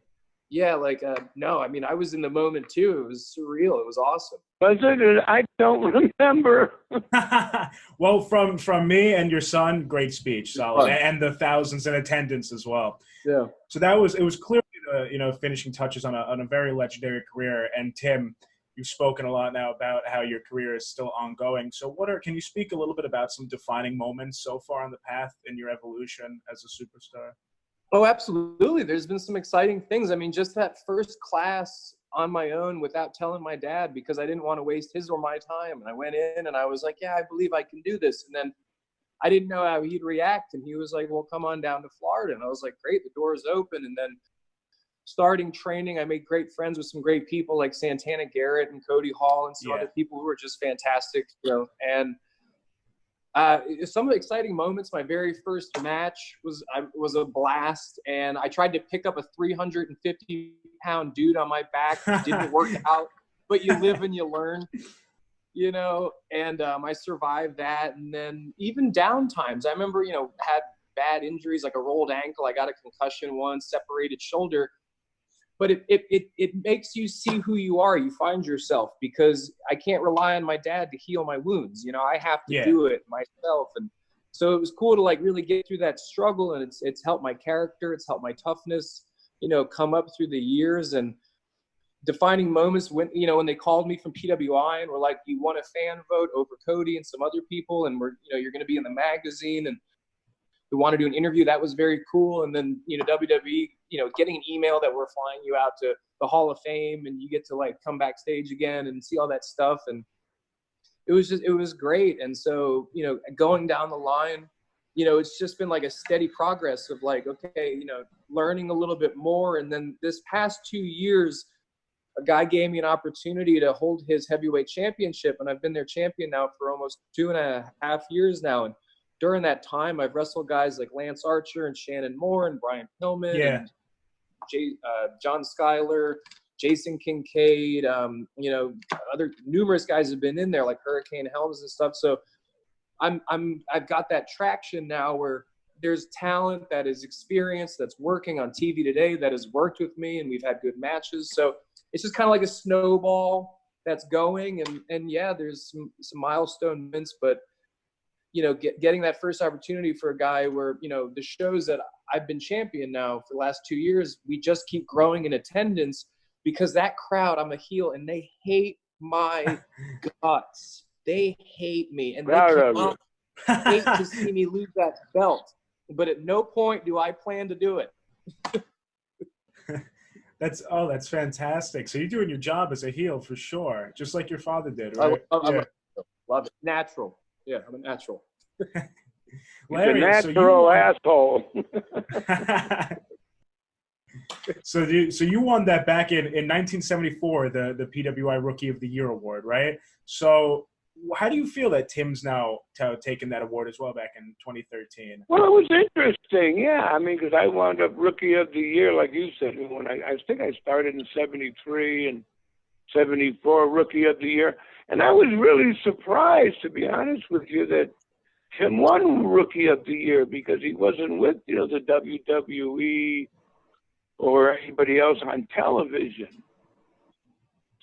no, I mean, I was in the moment too. It was surreal. It was awesome. I don't remember. Well, from me and your son, great speech, solid, and the thousands in attendance as well. Yeah. So it was clearly finishing touches on a very legendary career. And Tim, you've spoken a lot now about how your career is still ongoing. So can you speak a little bit about some defining moments so far on the path in your evolution as a superstar? Oh, absolutely. There's been some exciting things. I mean, just that first class on my own without telling my dad, because I didn't want to waste his or my time. And I went in and I was like, yeah, I believe I can do this. And then I didn't know how he'd react. And he was like, well, come on down to Florida. And I was like, great, the door is open. And then starting training, I made great friends with some great people like Santana Garrett and Cody Hall and some other people who were just fantastic, and some exciting moments. My very first match was a blast, and I tried to pick up a 350-pound dude on my back. It didn't work out, but you live and you learn, and I survived that. And then even down times, I remember, had bad injuries like a rolled ankle. I got a concussion once, separated shoulder. But it makes you see who you are. You find yourself, because I can't rely on my dad to heal my wounds. I have to do it myself. And so it was cool to really get through that struggle. And it's helped my character. It's helped my toughness, come up through the years. And defining moments when they called me from PWI and were like, you won a fan vote over Cody and some other people. And you're going to be in the magazine. And we want to do an interview. That was very cool. And then, WWE, getting an email that we're flying you out to the Hall of Fame and you get to come backstage again and see all that stuff. And it was great. And so, going down the line, it's just been a steady progress of okay, learning a little bit more. And then this past 2 years, a guy gave me an opportunity to hold his heavyweight championship. And I've been their champion now for almost 2.5 years now. And during that time, I've wrestled guys like Lance Archer and Shannon Moore and Brian Pillman and John Schuyler, Jason Kincaid, other numerous guys have been in there like Hurricane Helms and stuff. So I've got that traction now where there's talent that is experienced, that's working on TV today, that has worked with me, and we've had good matches. So it's just kind of like a snowball that's going, and yeah, there's some milestone moments, but getting that first opportunity for a guy where, the shows that I've been champion now for the last 2 years, we just keep growing in attendance because that crowd, I'm a heel, and they hate my guts. They hate me. And they cannot hate to see me lose that belt. But at no point do I plan to do it. That's fantastic. So you're doing your job as a heel for sure, just like your father did, right? I love it. Natural. Yeah, I'm a natural. Larry, a natural asshole. So you won that back in 1974, the PWI Rookie of the Year award, right? So how do you feel that Tim's now taken that award as well back in 2013? Well, it was interesting, yeah. I mean, because I wound up Rookie of the Year, like you said, when I think I started in 73 and 74, Rookie of the Year. And I was really surprised, to be honest with you, that Tim won Rookie of the Year because he wasn't with, the WWE or anybody else on television.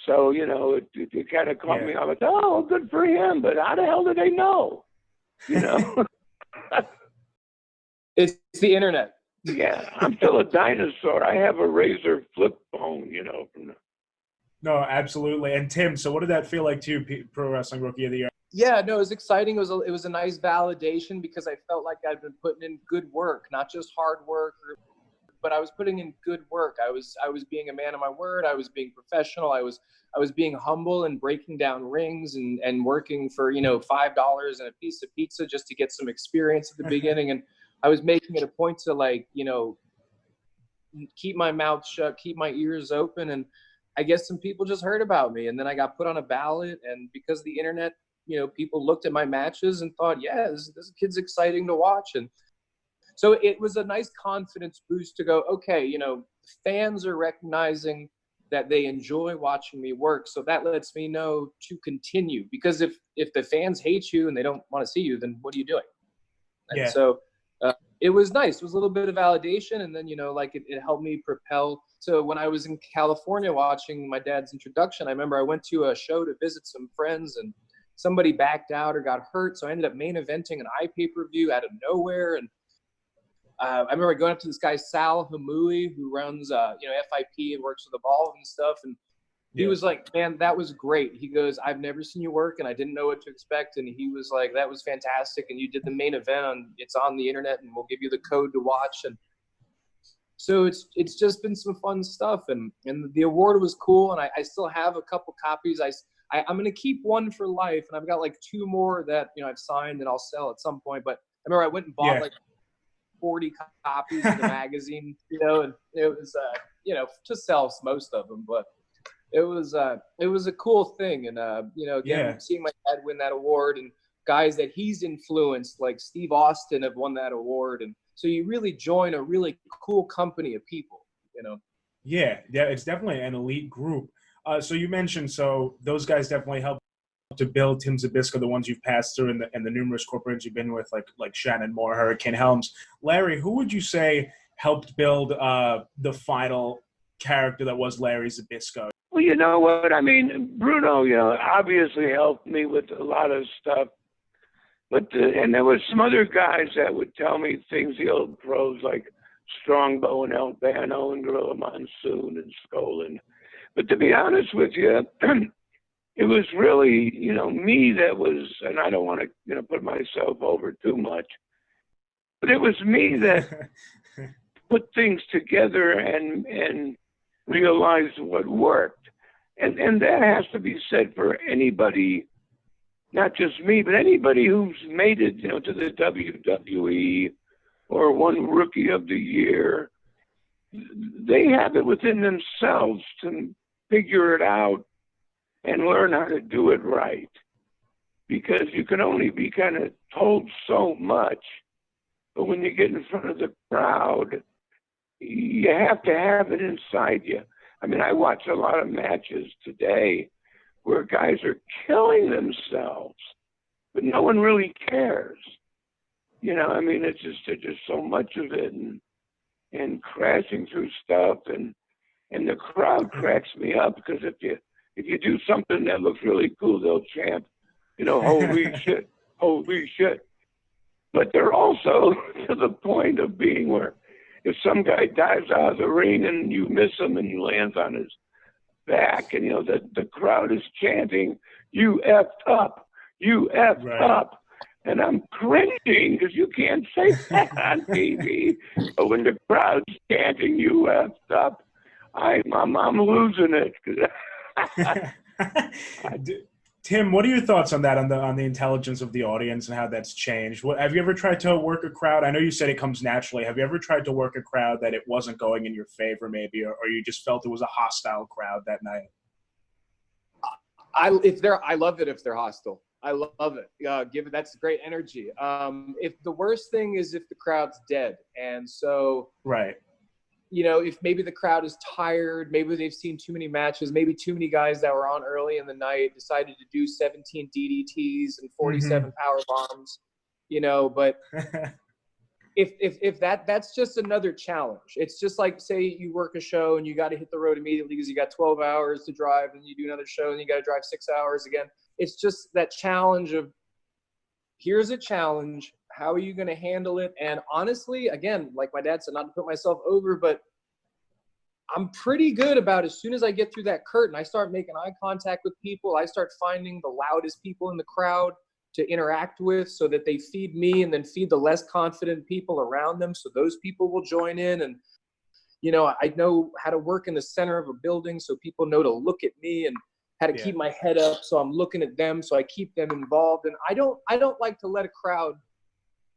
So, it kind of caught me. I was like, oh, good for him. But how the hell did they know? It's the internet. Yeah, I'm still a dinosaur. I have a razor flip phone, No, absolutely. And Tim, so what did that feel like to you, Pro Wrestling Rookie of the Year? Yeah, no, it was exciting. It was a nice validation because I felt like I'd been putting in good work, not just hard work, but I was putting in good work. I was being a man of my word. I was being professional. I was being humble and breaking down rings and working for, $5 and a piece of pizza just to get some experience at the beginning. And I was making it a point to keep my mouth shut, keep my ears open. And I guess some people just heard about me, and then I got put on a ballot, and because of the internet, people looked at my matches and thought, yeah, this kid's exciting to watch. And so it was a nice confidence boost to go, okay, fans are recognizing that they enjoy watching me work. So that lets me know to continue, because if the fans hate you and they don't want to see you, then what are you doing? And so it was nice. It was a little bit of validation. And then, it helped me propel. So when I was in California watching my dad's induction, I remember I went to a show to visit some friends, and somebody backed out or got hurt. So I ended up main eventing an pay-per-view out of nowhere. And I remember going up to this guy, Sal Hamui, who runs, FIP and works with Evolve and stuff. And he was like, man, that was great. He goes, I've never seen you work, and I didn't know what to expect. And he was like, that was fantastic. And you did the main event. It's on the internet, and we'll give you the code to watch. And so it's just been some fun stuff. And the award was cool, and I still have a couple copies. I'm going to keep one for life, and I've got like 2 more that, I've signed and I'll sell at some point. But I remember I went and bought like 40 copies of the magazine, and it was, to sell most of them. But it was a cool thing. And, seeing my dad win that award, and guys that he's influenced, like Steve Austin, have won that award. And so you really join a really cool company of people, Yeah, it's definitely an elite group. So you mentioned, those guys definitely helped to build Tim Zbysko, the ones you've passed through, and the numerous corporations you've been with, like Shannon Moore, Hurricane Helms. Larry, who would you say helped build the final character that was Larry Zbysko? Well, you know what? I mean, Bruno, obviously helped me with a lot of stuff. But and there was some other guys that would tell me things, the old pros like Strongbow and Albano and Gorilla Monsoon and Skolin. But to be honest with you, it was really, me that was, and I don't want to, put myself over too much, but it was me that put things together and realized what worked. And that has to be said for anybody, not just me, but anybody who's made it, to the WWE or won Rookie of the Year. They have it within themselves to figure it out and learn how to do it right. Because you can only be kind of told so much, but when you get in front of the crowd, you have to have it inside you. I mean, I watch a lot of matches today where guys are killing themselves, but no one really cares. It's just, there's just so much of it and crashing through stuff, and the crowd cracks me up, because if you do something that looks really cool, they'll chant, holy shit, holy shit. But they're also to the point of being where if some guy dives out of the ring and you miss him and he lands on his back, and the crowd is chanting, "You effed up, you effed up," and I'm cringing because you can't say that on TV. But when the crowd's chanting, "You effed up," I'm losing it. Tim, what are your thoughts on that, on the intelligence of the audience and how that's changed? Have you ever tried to work a crowd? I know you said it comes naturally. Have you ever tried to work a crowd that it wasn't going in your favor, maybe, or you just felt it was a hostile crowd that night? I love it if they're hostile. I love it. That's great energy. If the worst thing is if the crowd's dead, and so if maybe the crowd is tired, maybe they've seen too many matches, maybe too many guys that were on early in the night decided to do 17 DDTs and 47 power bombs, but if that's just another challenge. It's just like, say you work a show and you got to hit the road immediately because you got 12 hours to drive, and you do another show and you got to drive 6 hours again. It's just that challenge of, here's a challenge. How are you going to handle it? And honestly, again, like my dad said, not to put myself over, but I'm pretty good about, as soon as I get through that curtain, I start making eye contact with people. I start finding the loudest people in the crowd to interact with, so that they feed me and then feed the less confident people around them, so those people will join in. And I know how to work in the center of a building, so people know to look at me, and how to keep my head up, so I'm looking at them, so I keep them involved. And I don't like to let a crowd,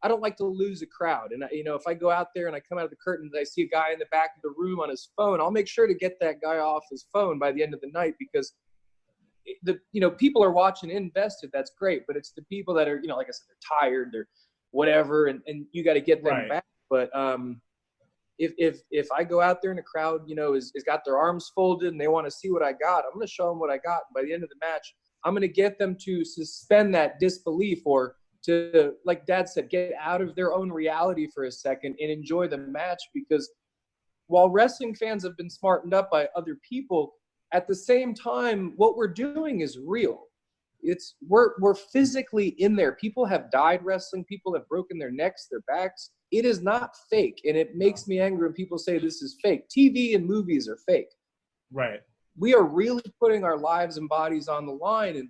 I don't like to lose a crowd. And if I go out there and I come out of the curtain and I see a guy in the back of the room on his phone, I'll make sure to get that guy off his phone by the end of the night, because people are watching invested. That's great, but it's the people that are, like I said, they're tired, they're whatever, and you got to get them back. But if I go out there and the crowd, is got their arms folded and they want to see what I got, I'm going to show them what I got. And by the end of the match, I'm going to get them to suspend that disbelief, or to, like Dad said, get out of their own reality for a second and enjoy the match. Because while wrestling fans have been smartened up by other people, at the same time, what we're doing is real. we're physically in there. People have died wrestling. People have broken their necks, their backs. It is not fake, and it makes me angry when people say this is fake. TV and movies are fake. Right. We are really putting our lives and bodies on the line, and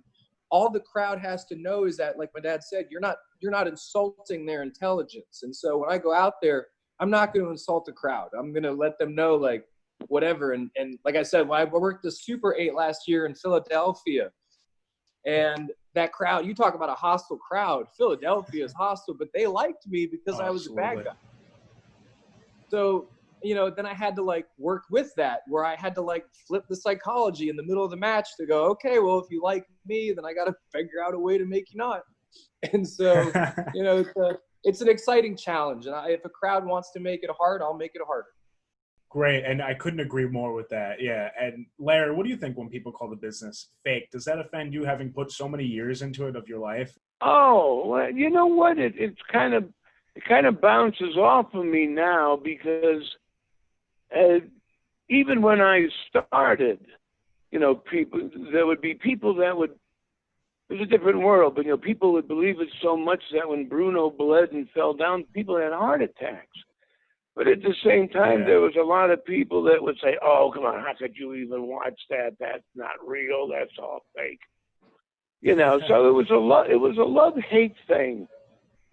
all the crowd has to know is that, like my dad said, you're not insulting their intelligence. And so when I go out there, I'm not going to insult the crowd. I'm going to let them know, like, whatever. And like I said, when I worked the Super 8 last year in Philadelphia, and that crowd, you talk about a hostile crowd. Philadelphia is hostile, but they liked me because I was a bad guy. So, then I had to, like, work with that, where I had to, like, flip the psychology in the middle of the match to go, okay, well, if you like me, then I got to figure out a way to make you not. And so, it's an exciting challenge. And if a crowd wants to make it hard, I'll make it harder. Great, and I couldn't agree more with that. Yeah, and Larry, what do you think when people call the business fake? Does that offend you, having put so many years into it of your life? Oh, well, you know what? It kind of bounces off of me now, because even when I started, there would be people that would. It was a different world, but people would believe it so much that when Bruno bled and fell down, people had heart attacks. But at the same time, There was a lot of people that would say, "Oh, come on, how could you even watch that? That's not real. That's all fake." So it was a love-hate thing,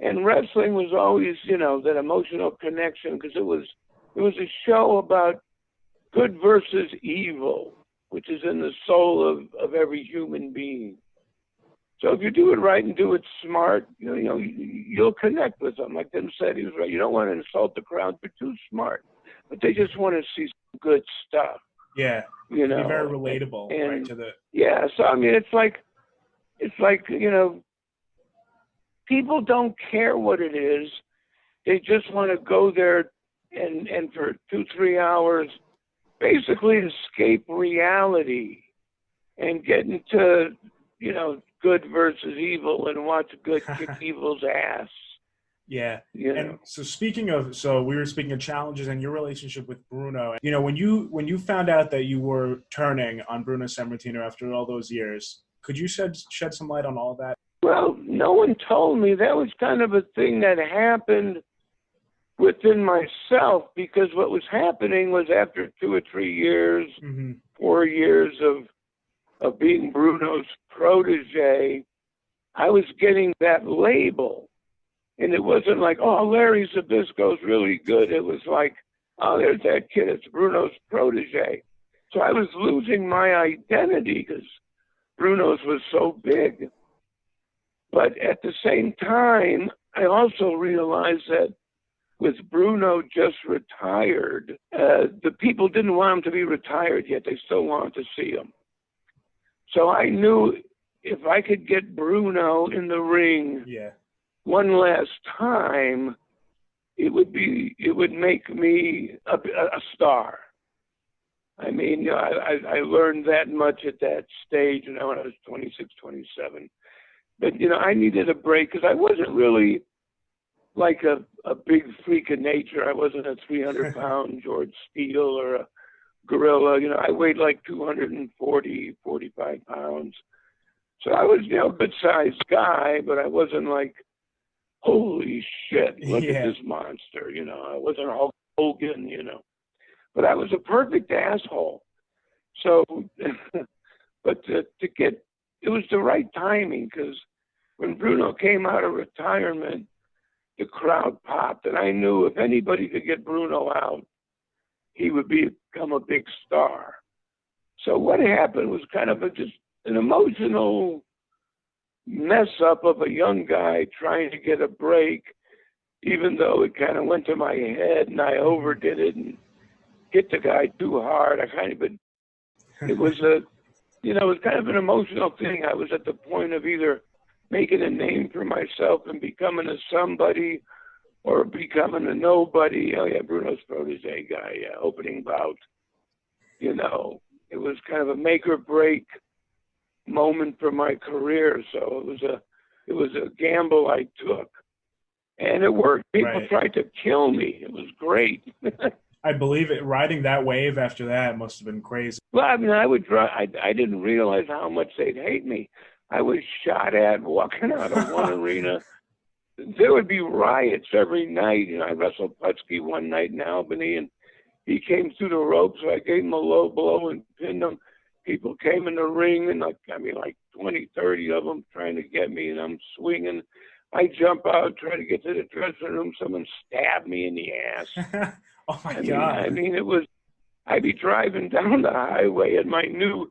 and wrestling was always, that emotional connection, because it was a show about good versus evil, which is in the soul of every human being. So if you do it right and do it smart, you'll connect with them. Like Tim said, he was right. You don't want to insult the crowd. They're too smart, but they just want to see some good stuff. Yeah, be very relatable, right? To the So I mean, it's like people don't care what it is. They just want to go there and for 2-3 hours, basically escape reality and get into good versus evil and watch good kick evil's ass. Yeah. And so we were speaking of challenges and your relationship with Bruno. When you found out that you were turning on Bruno Sammartino after all those years, could you shed some light on all that? Well, no one told me. That was kind of a thing that happened within myself, because what was happening was, after 2 or 3 years, 4 years of being Bruno's protege, I was getting that label. And it wasn't like, oh, Larry Zbyszko's really good. It was like, oh, there's that kid. It's Bruno's protege. So I was losing my identity because Bruno's was so big. But at the same time, I also realized that with Bruno just retired, the people didn't want him to be retired yet. They still wanted to see him. So I knew if I could get Bruno in the ring one last time, it would make me a star. I mean, I learned that much at that stage when I was 26, 27. But, I needed a break, because I wasn't really like a big freak of nature. I wasn't a 300-pound George Steele or a gorilla. I weighed like 240, 45 pounds. So I was, a good-sized guy, but I wasn't like, holy shit, look at this monster. I wasn't Hulk Hogan, But I was a perfect asshole. So, but it was the right timing, because when Bruno came out of retirement, the crowd popped, and I knew if anybody could get Bruno out, he would become a big star. So what happened was kind of just an emotional mess up of a young guy trying to get a break, even though it kind of went to my head and I overdid it and hit the guy too hard. It was it was kind of an emotional thing. I was at the point of either making a name for myself and becoming a somebody, or becoming a nobody. Oh yeah, Bruno's protege guy, opening bout. It was kind of a make or break moment for my career. So it was a gamble I took, and it worked. People tried to kill me. It was great. I believe it. Riding that wave after that must have been crazy. Well, I mean, I didn't realize how much they'd hate me. I was shot at walking out of one arena. There would be riots every night. You know, I wrestled Putski one night in Albany, and he came through the ropes, so I gave him a low blow and pinned him. People came in the ring, and like 20, 30 of them trying to get me, and I'm swinging. I jump out, try to get to the dressing room. Someone stabbed me in the ass. Oh my God. I mean, it was, I'd be driving down the highway in my new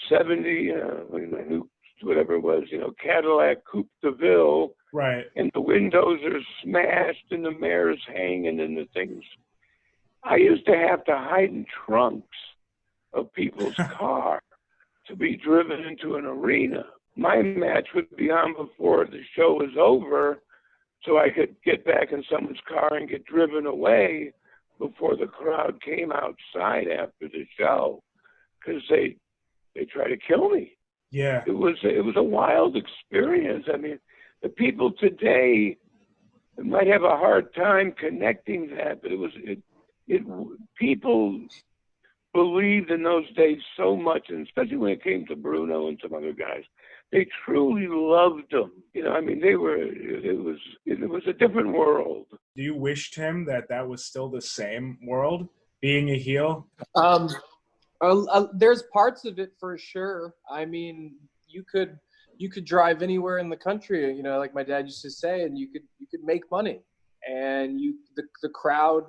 70, my new, whatever it was, Cadillac Coupe de Ville. Right. And the windows are smashed and the mirrors hanging and the things. I used to have to hide in trunks of people's car to be driven into an arena. My match would be on before the show was over, so I could get back in someone's car and get driven away before the crowd came outside after the show, because they try to kill me. Yeah. It was a wild experience. I mean, the people today might have a hard time connecting that, but people believed in those days so much, and especially when it came to Bruno and some other guys, they truly loved them. I mean, it was a different world. Do you wish, Tim, that was still the same world, being a heel? There's parts of it for sure. I mean, you could drive anywhere in the country, like my dad used to say, and you could make money, and the crowd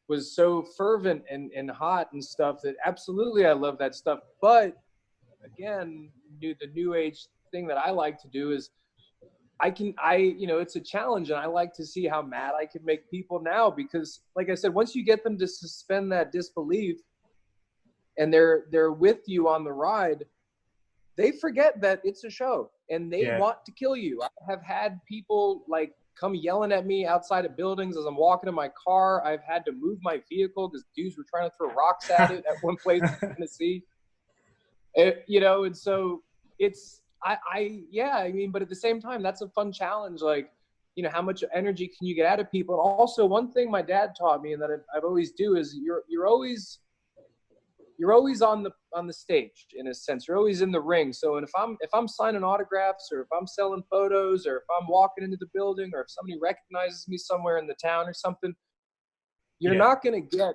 was so fervent and hot and stuff that absolutely I love that stuff. But again, the new age thing that I like to do is it's a challenge, and I like to see how mad I can make people now, because like I said, once you get them to suspend that disbelief and they're with you on the ride, they forget that it's a show and they want to kill you. I have had people like come yelling at me outside of buildings as I'm walking in my car. I've had to move my vehicle because dudes were trying to throw rocks at it at one place in Tennessee. And so it's, but at the same time, that's a fun challenge. Like, how much energy can you get out of people? And also one thing my dad taught me and that I've always do is you're always on the stage, in a sense. You're always in the ring. So, and if I'm signing autographs, or if I'm selling photos, or if I'm walking into the building, or if somebody recognizes me somewhere in the town or something, you're not going to get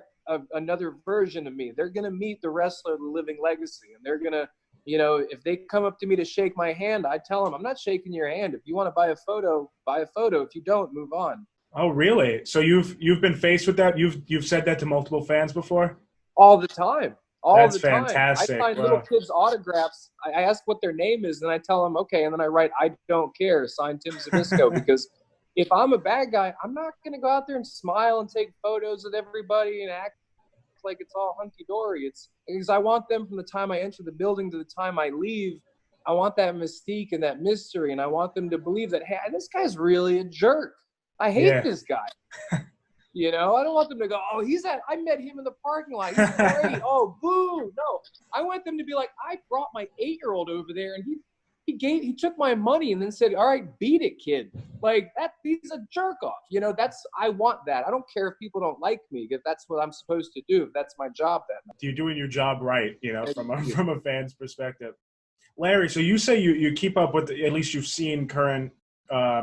another version of me. They're going to meet the wrestler, the Living Legacy, and they're going to, if they come up to me to shake my hand, I tell them, I'm not shaking your hand. If you want to buy a photo, buy a photo. If you don't, move on. Oh, really? So you've been faced with that? You've said that to multiple fans before? All the time. That's fantastic. I find little kids' autographs. I ask what their name is, and I tell them, okay, and then I write, I don't care, sign Tim Zbysko, because if I'm a bad guy, I'm not going to go out there and smile and take photos with everybody and act like it's all hunky-dory. It's because I want them, from the time I enter the building to the time I leave, I want that mystique and that mystery, and I want them to believe that, hey, this guy's really a jerk. I hate this guy. I don't want them to go, oh, I met him in the parking lot. He's great. Oh, boo. No, I want them to be like, I brought my 8-year-old over there, and he took my money and then said, all right, beat it, kid. Like that, he's a jerk off. I want that. I don't care if people don't like me, if that's what I'm supposed to do. If that's my job then. You're doing your job right, from a fan's perspective. Larry, so you say you keep up with, at least you've seen current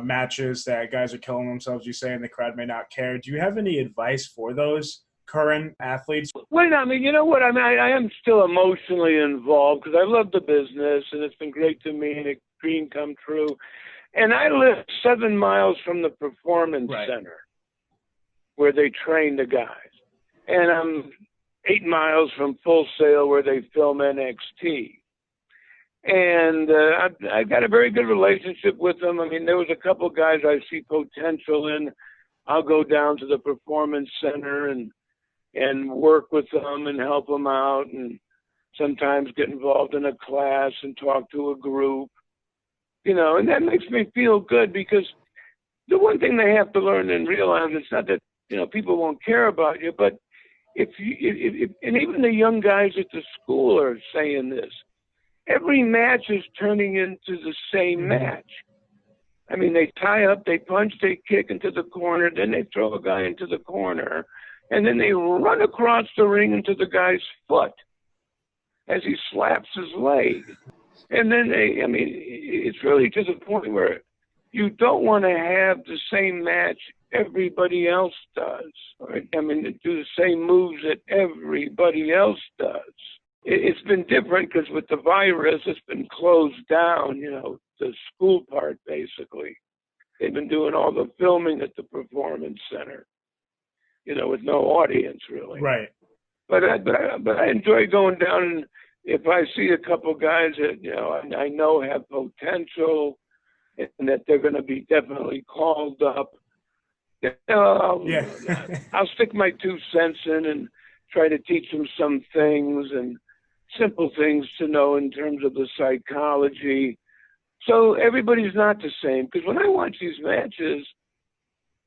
matches that guys are killing themselves, you say, and the crowd may not care. Do you have any advice for those current athletes? Well, I mean, you know what? I mean, I am still emotionally involved because I love the business, and it's been great to me, and a dream come true. And I live 7 miles from the Performance Center where they train the guys. And I'm 8 miles from Full Sail where they film NXT. And I got a very good relationship with them. I mean, there was a couple guys I see potential in. I'll go down to the Performance Center and work with them and help them out, and sometimes get involved in a class and talk to a group, and that makes me feel good, because the one thing they have to learn and realize, it's not that, people won't care about you, but if and even the young guys at the school are saying this, every match is turning into the same match. I mean, they tie up, they punch, they kick into the corner, then they throw a guy into the corner, and then they run across the ring into the guy's foot as he slaps his leg. And then I mean, it's really to the point where you don't want to have the same match everybody else does. Right? I mean, to do the same moves that everybody else does. It's been different because with the virus, it's been closed down, you know, the school part, basically. They've been doing all the filming at the Performance Center, you know, with no audience, really. Right. But I enjoy going down, and if I see a couple guys that, you know, I know have potential and that they're going to be definitely called up, you know, I'll stick my 2 cents in and try to teach them some things and simple things to know in terms of the psychology. So everybody's not the same, because when I watch these matches,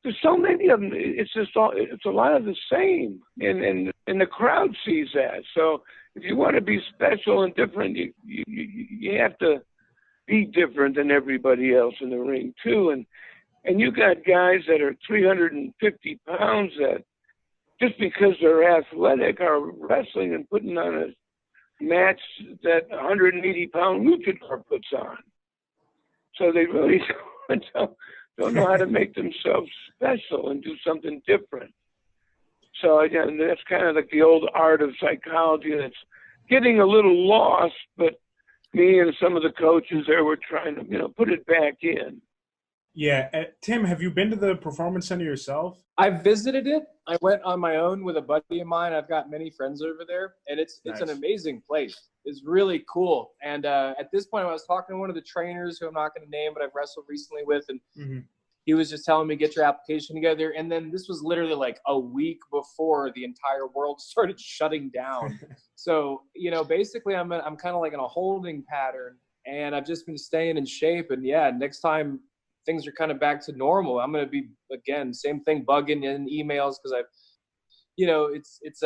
there's so many of them. It's a lot of the same, and the crowd sees that. So if you want to be special and different, you have to be different than everybody else in the ring too. And you got guys that are 350 pounds that just because they're athletic are wrestling and putting on a match that 180-pound luchador puts on. So they really don't know how to make themselves special and do something different. So again, that's kind of like the old art of psychology that's getting a little lost, but me and some of the coaches there were trying to, you know, put it back in. Yeah. Tim, have you been to the Performance Center yourself? I've visited it. I went on my own with a buddy of mine. I've got many friends over there, and it's an amazing place. It's really cool. And at this point, I was talking to one of the trainers who I'm not going to name, but I've wrestled recently with, and he was just telling me, get your application together. And then this was literally like a week before the entire world started shutting down. So, you know, basically I'm kind of like in a holding pattern, and I've just been staying in shape. And yeah, next time things are kind of back to normal, I'm going to be, again, same thing, bugging in emails, because I've, you know, it's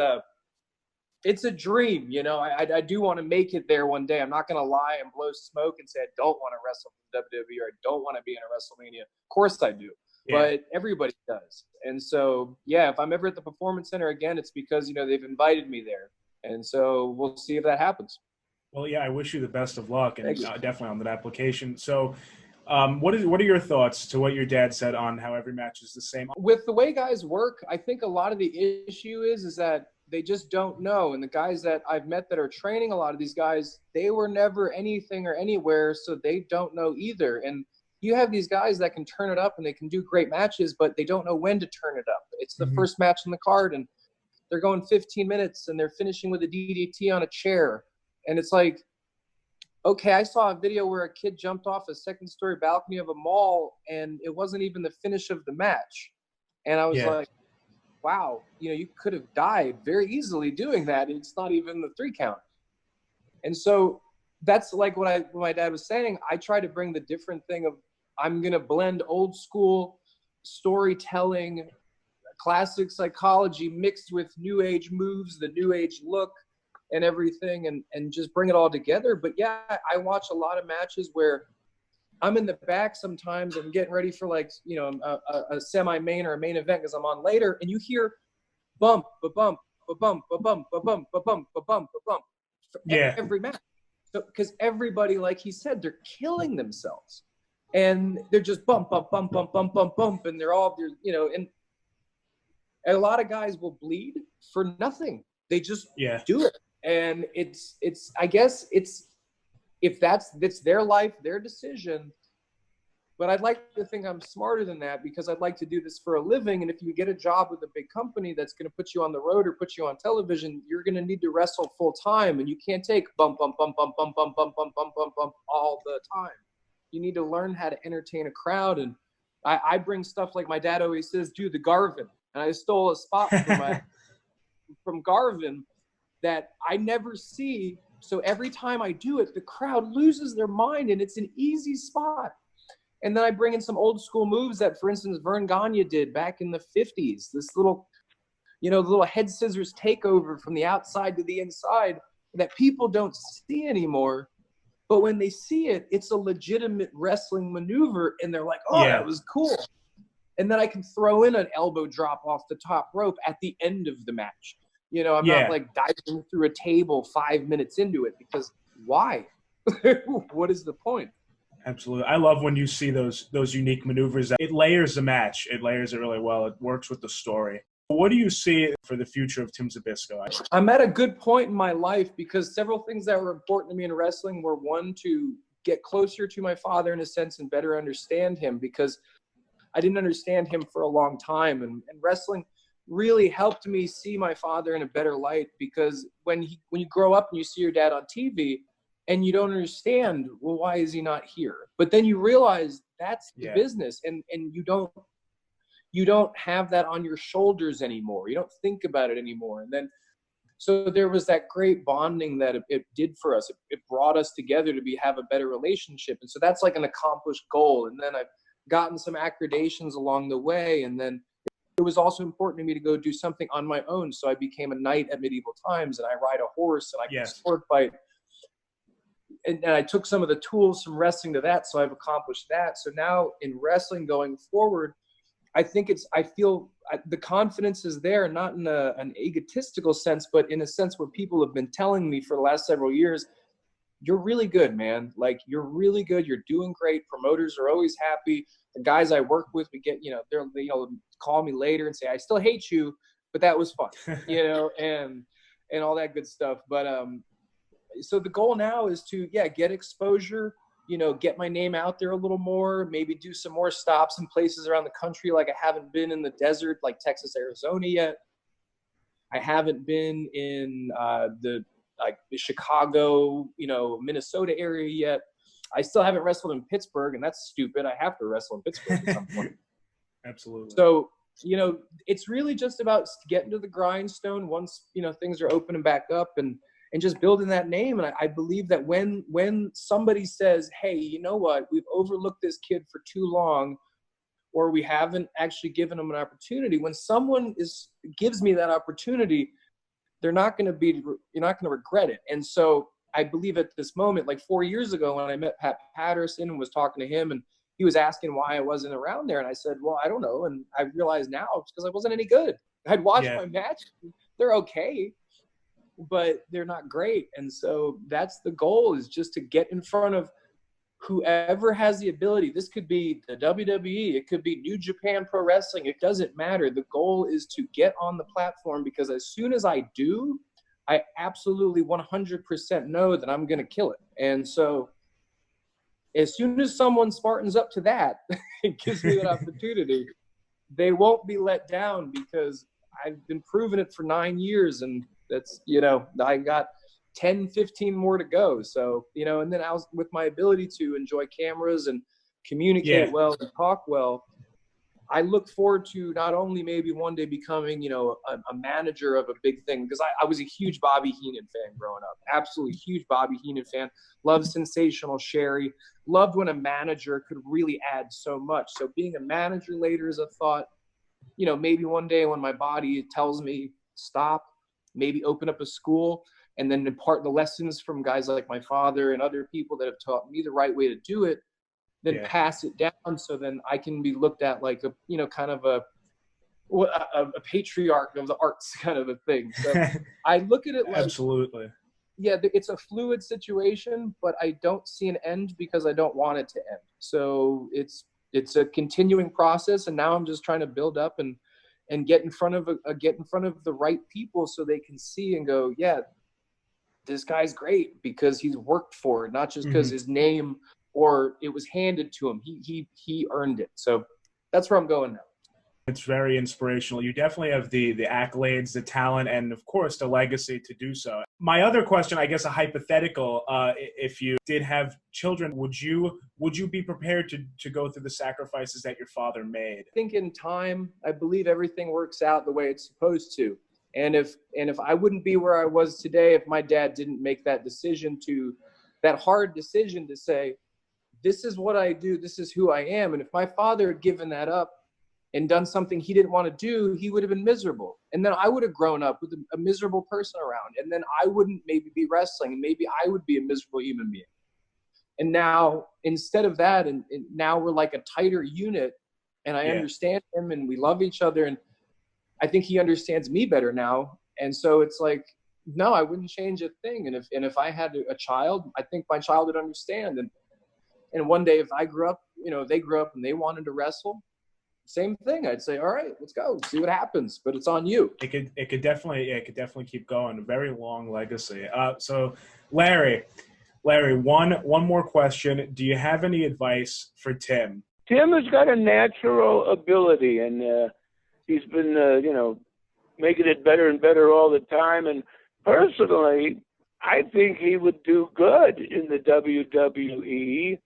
a dream, you know. I do want to make it there one day. I'm not going to lie and blow smoke and say I don't want to wrestle for WWE or I don't want to be in a WrestleMania. Of course I do, but everybody does. And so, yeah, if I'm ever at the Performance Center again, it's because, you know, they've invited me there. And so we'll see if that happens. Well, yeah, I wish you the best of luck, and definitely on that application. So what are your thoughts to what your dad said on how every match is the same? With the way guys work, I think a lot of the issue is that they just don't know. And the guys that I've met that are training a lot of these guys, they were never anything or anywhere, so they don't know either. And you have these guys that can turn it up and they can do great matches, but they don't know when to turn it up. It's the first match on the card, and they're going 15 minutes and they're finishing with a DDT on a chair. And it's like, okay, I saw a video where a kid jumped off a second-story balcony of a mall, and it wasn't even the finish of the match. And I was like, wow, you know, you could have died very easily doing that. It's not even the 3 count. And so that's like what my dad was saying. I try to bring the different thing of, I'm going to blend old school storytelling, classic psychology mixed with new age moves, the new age look and everything, and just bring it all together. But yeah, I watch a lot of matches where I'm in the back sometimes. I'm getting ready for, like, you know, a semi-main or a main event because I'm on later, and you hear bump, ba-bump, ba-bump, ba-bump, ba-bump, ba-bump, ba-bump, ba-bump for every match. So, because everybody, like he said, they're killing themselves. And they're just bump, bump, bump, bump, bump, bump, bump, and they're, you know, and a lot of guys will bleed for nothing. They just do it. And it's I guess it's their life, their decision. But I'd like to think I'm smarter than that, because I'd like to do this for a living. And if you get a job with a big company that's going to put you on the road or put you on television, you're going to need to wrestle full time, and you can't take bump, bump, bump, bump, bump, bump, bump, bump, bump, bump, bump all the time. You need to learn how to entertain a crowd. And I bring stuff like my dad always says, do the Garvin. And I stole a spot from Garvin that I never see. So every time I do it, the crowd loses their mind, and it's an easy spot. And then I bring in some old school moves that, for instance, Vern Gagne did back in the 50s. This little, you know, the little head scissors takeover from the outside to the inside that people don't see anymore. But when they see it, it's a legitimate wrestling maneuver, and they're like, oh, that was cool. And then I can throw in an elbow drop off the top rope at the end of the match. You know, I'm not like diving through a table 5 minutes into it, because why? what is the point? Absolutely. I love when you see those unique maneuvers. It layers the match. It layers it really well. It works with the story. What do you see for the future of Tim Zbysko? I'm at a good point in my life because several things that were important to me in wrestling were, one, to get closer to my father in a sense and better understand him, because I didn't understand him for a long time. And wrestling really helped me see my father in a better light, because when you grow up and you see your dad on TV and you don't understand, well, why is he not here? But then you realize that's the business, and you don't have that on your shoulders anymore. You don't think about it anymore. And then, so there was that great bonding that it did for us. It brought us together to have a better relationship. And so that's like an accomplished goal. And then I've gotten some accreditations along the way. And then it was also important to me to go do something on my own. So I became a knight at medieval times, and I ride a horse, and I can sword fight. And I took some of the tools from wrestling to that. So I've accomplished that. So now in wrestling going forward, I feel the confidence is there, not in an egotistical sense, but in a sense where people have been telling me for the last several years, you're really good, man. Like, you're really good. You're doing great. Promoters are always happy. The guys I work with, we get, they call me later and say, I still hate you, but that was fun, and all that good stuff. But, so the goal now is to, get exposure, get my name out there a little more, maybe do some more stops in places around the country. Like, I haven't been in the desert, like Texas, Arizona yet. I haven't been in the Chicago, Minnesota area yet. I still haven't wrestled in Pittsburgh, and that's stupid. I have to wrestle in Pittsburgh at some point. Absolutely. So, it's really just about getting to the grindstone once, things are opening back up, and just building that name. And I believe that when somebody says, hey, you know what, we've overlooked this kid for too long, or we haven't actually given him an opportunity, when someone gives me that opportunity, you're not going to regret it. And so I believe at this moment, like 4 years ago when I met Pat Patterson and was talking to him, and he was asking why I wasn't around there. And I said, well, I don't know. And I realized now it's because I wasn't any good. I'd watched my match. They're okay, but they're not great. And so that's the goal, is just to get in front of whoever has the ability. This could be the WWE, it could be New Japan Pro Wrestling, it doesn't matter. The goal is to get on the platform, because as soon as I do, I absolutely 100% know that I'm going to kill it. And so as soon as someone smartens up to that and gives me that opportunity, they won't be let down, because I've been proving it for 9 years, and that's, I got 10, 15 more to go. So, and then with my ability to enjoy cameras and communicate well and talk well, I look forward to not only maybe one day becoming, a manager of a big thing, because I was a huge Bobby Heenan fan growing up. Absolutely huge Bobby Heenan fan. Loved Sensational Sherry. Loved when a manager could really add so much. So being a manager later is a thought. Maybe one day when my body tells me stop, maybe open up a school and then impart the lessons from guys like my father and other people that have taught me the right way to do it, then pass it down, so then I can be looked at like a, kind of a patriarch of the arts kind of a thing. So I look at it like, absolutely. Yeah, it's a fluid situation, but I don't see an end because I don't want it to end. So it's a continuing process, and now I'm just trying to build up and get in front of the right people, so they can see and go, yeah, this guy's great because he's worked for it, not just because his name or it was handed to him. He earned it. So that's where I'm going now. It's very inspirational. You definitely have the accolades, the talent, and of course the legacy to do so. My other question, I guess a hypothetical, if you did have children, would you be prepared to go through the sacrifices that your father made? I think in time, I believe everything works out the way it's supposed to. And if I wouldn't be where I was today, if my dad didn't make that hard decision to say, this is what I do, this is who I am. And if my father had given that up and done something he didn't want to do, he would have been miserable. And then I would have grown up with a miserable person around. And then I wouldn't maybe be wrestling, and maybe I would be a miserable human being. And now, instead of that, and now we're like a tighter unit, and I understand him, and we love each other, and I think he understands me better now. And so it's like, No, I wouldn't change a thing. And if I had a child, I think my child would understand. And one day, if I grew up, they grew up and they wanted to wrestle, same thing. I'd say, all right, let's go, see what happens. But it's on you. It could definitely keep going. A very long legacy. So, Larry, one more question. Do you have any advice for Tim? Tim has got a natural ability, and he's been, making it better and better all the time. And personally, I think he would do good in the WWE.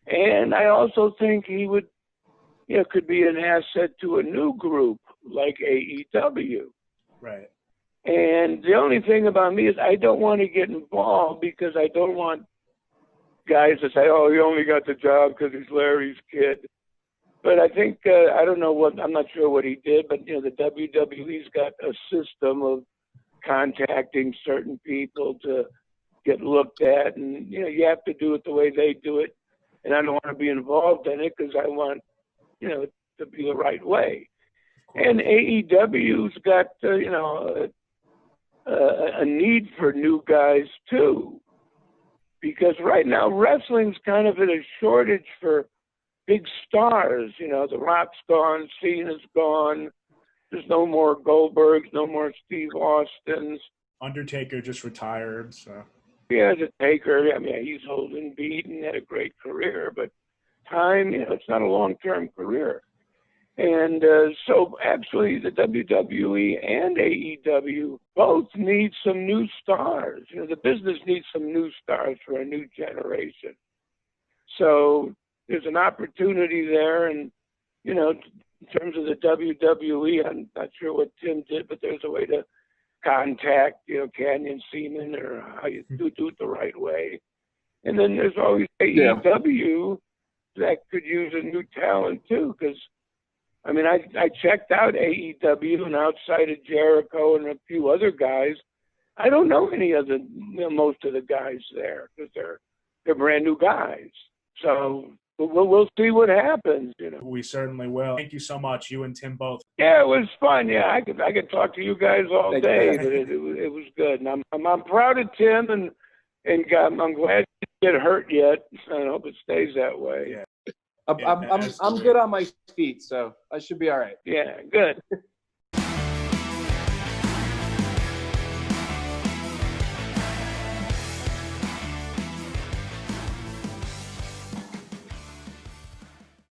And I also think he would, could be an asset to a new group like AEW. Right. And the only thing about me is I don't want to get involved because I don't want guys to say, oh, he only got the job because he's Larry's kid. But I think, I'm not sure what he did, but, the WWE's got a system of contacting certain people to get looked at. And, you have to do it the way they do it. And I don't want to be involved in it because I want, to be the right way. And AEW's got, a need for new guys too. Because right now wrestling's kind of in a shortage for big stars. The Rock's gone, Cena's gone. There's no more Goldbergs, no more Steve Austins. Undertaker just retired, so. Yeah, the Taker. I mean, he's old and beat and had a great career, but time, it's not a long-term career. And so actually the WWE and AEW both need some new stars. The business needs some new stars for a new generation. So there's an opportunity there. And, in terms of the WWE, I'm not sure what Tim did, but there's a way to contact, Canyon Seaman or how you do it the right way. And then there's always AEW that could use a new talent too, because I checked out AEW, and outside of Jericho and a few other guys, I don't know any of most of the guys there because they're brand new guys. So we'll see what happens. We certainly will. Thank you so much, you and Tim both. Yeah, it was fun. Yeah, I could talk to you guys all day, but it was good. And I'm proud of Tim, and I'm glad he didn't get hurt yet. I hope it stays that way. Yeah. I'm good on my feet, so I should be all right. Yeah, good.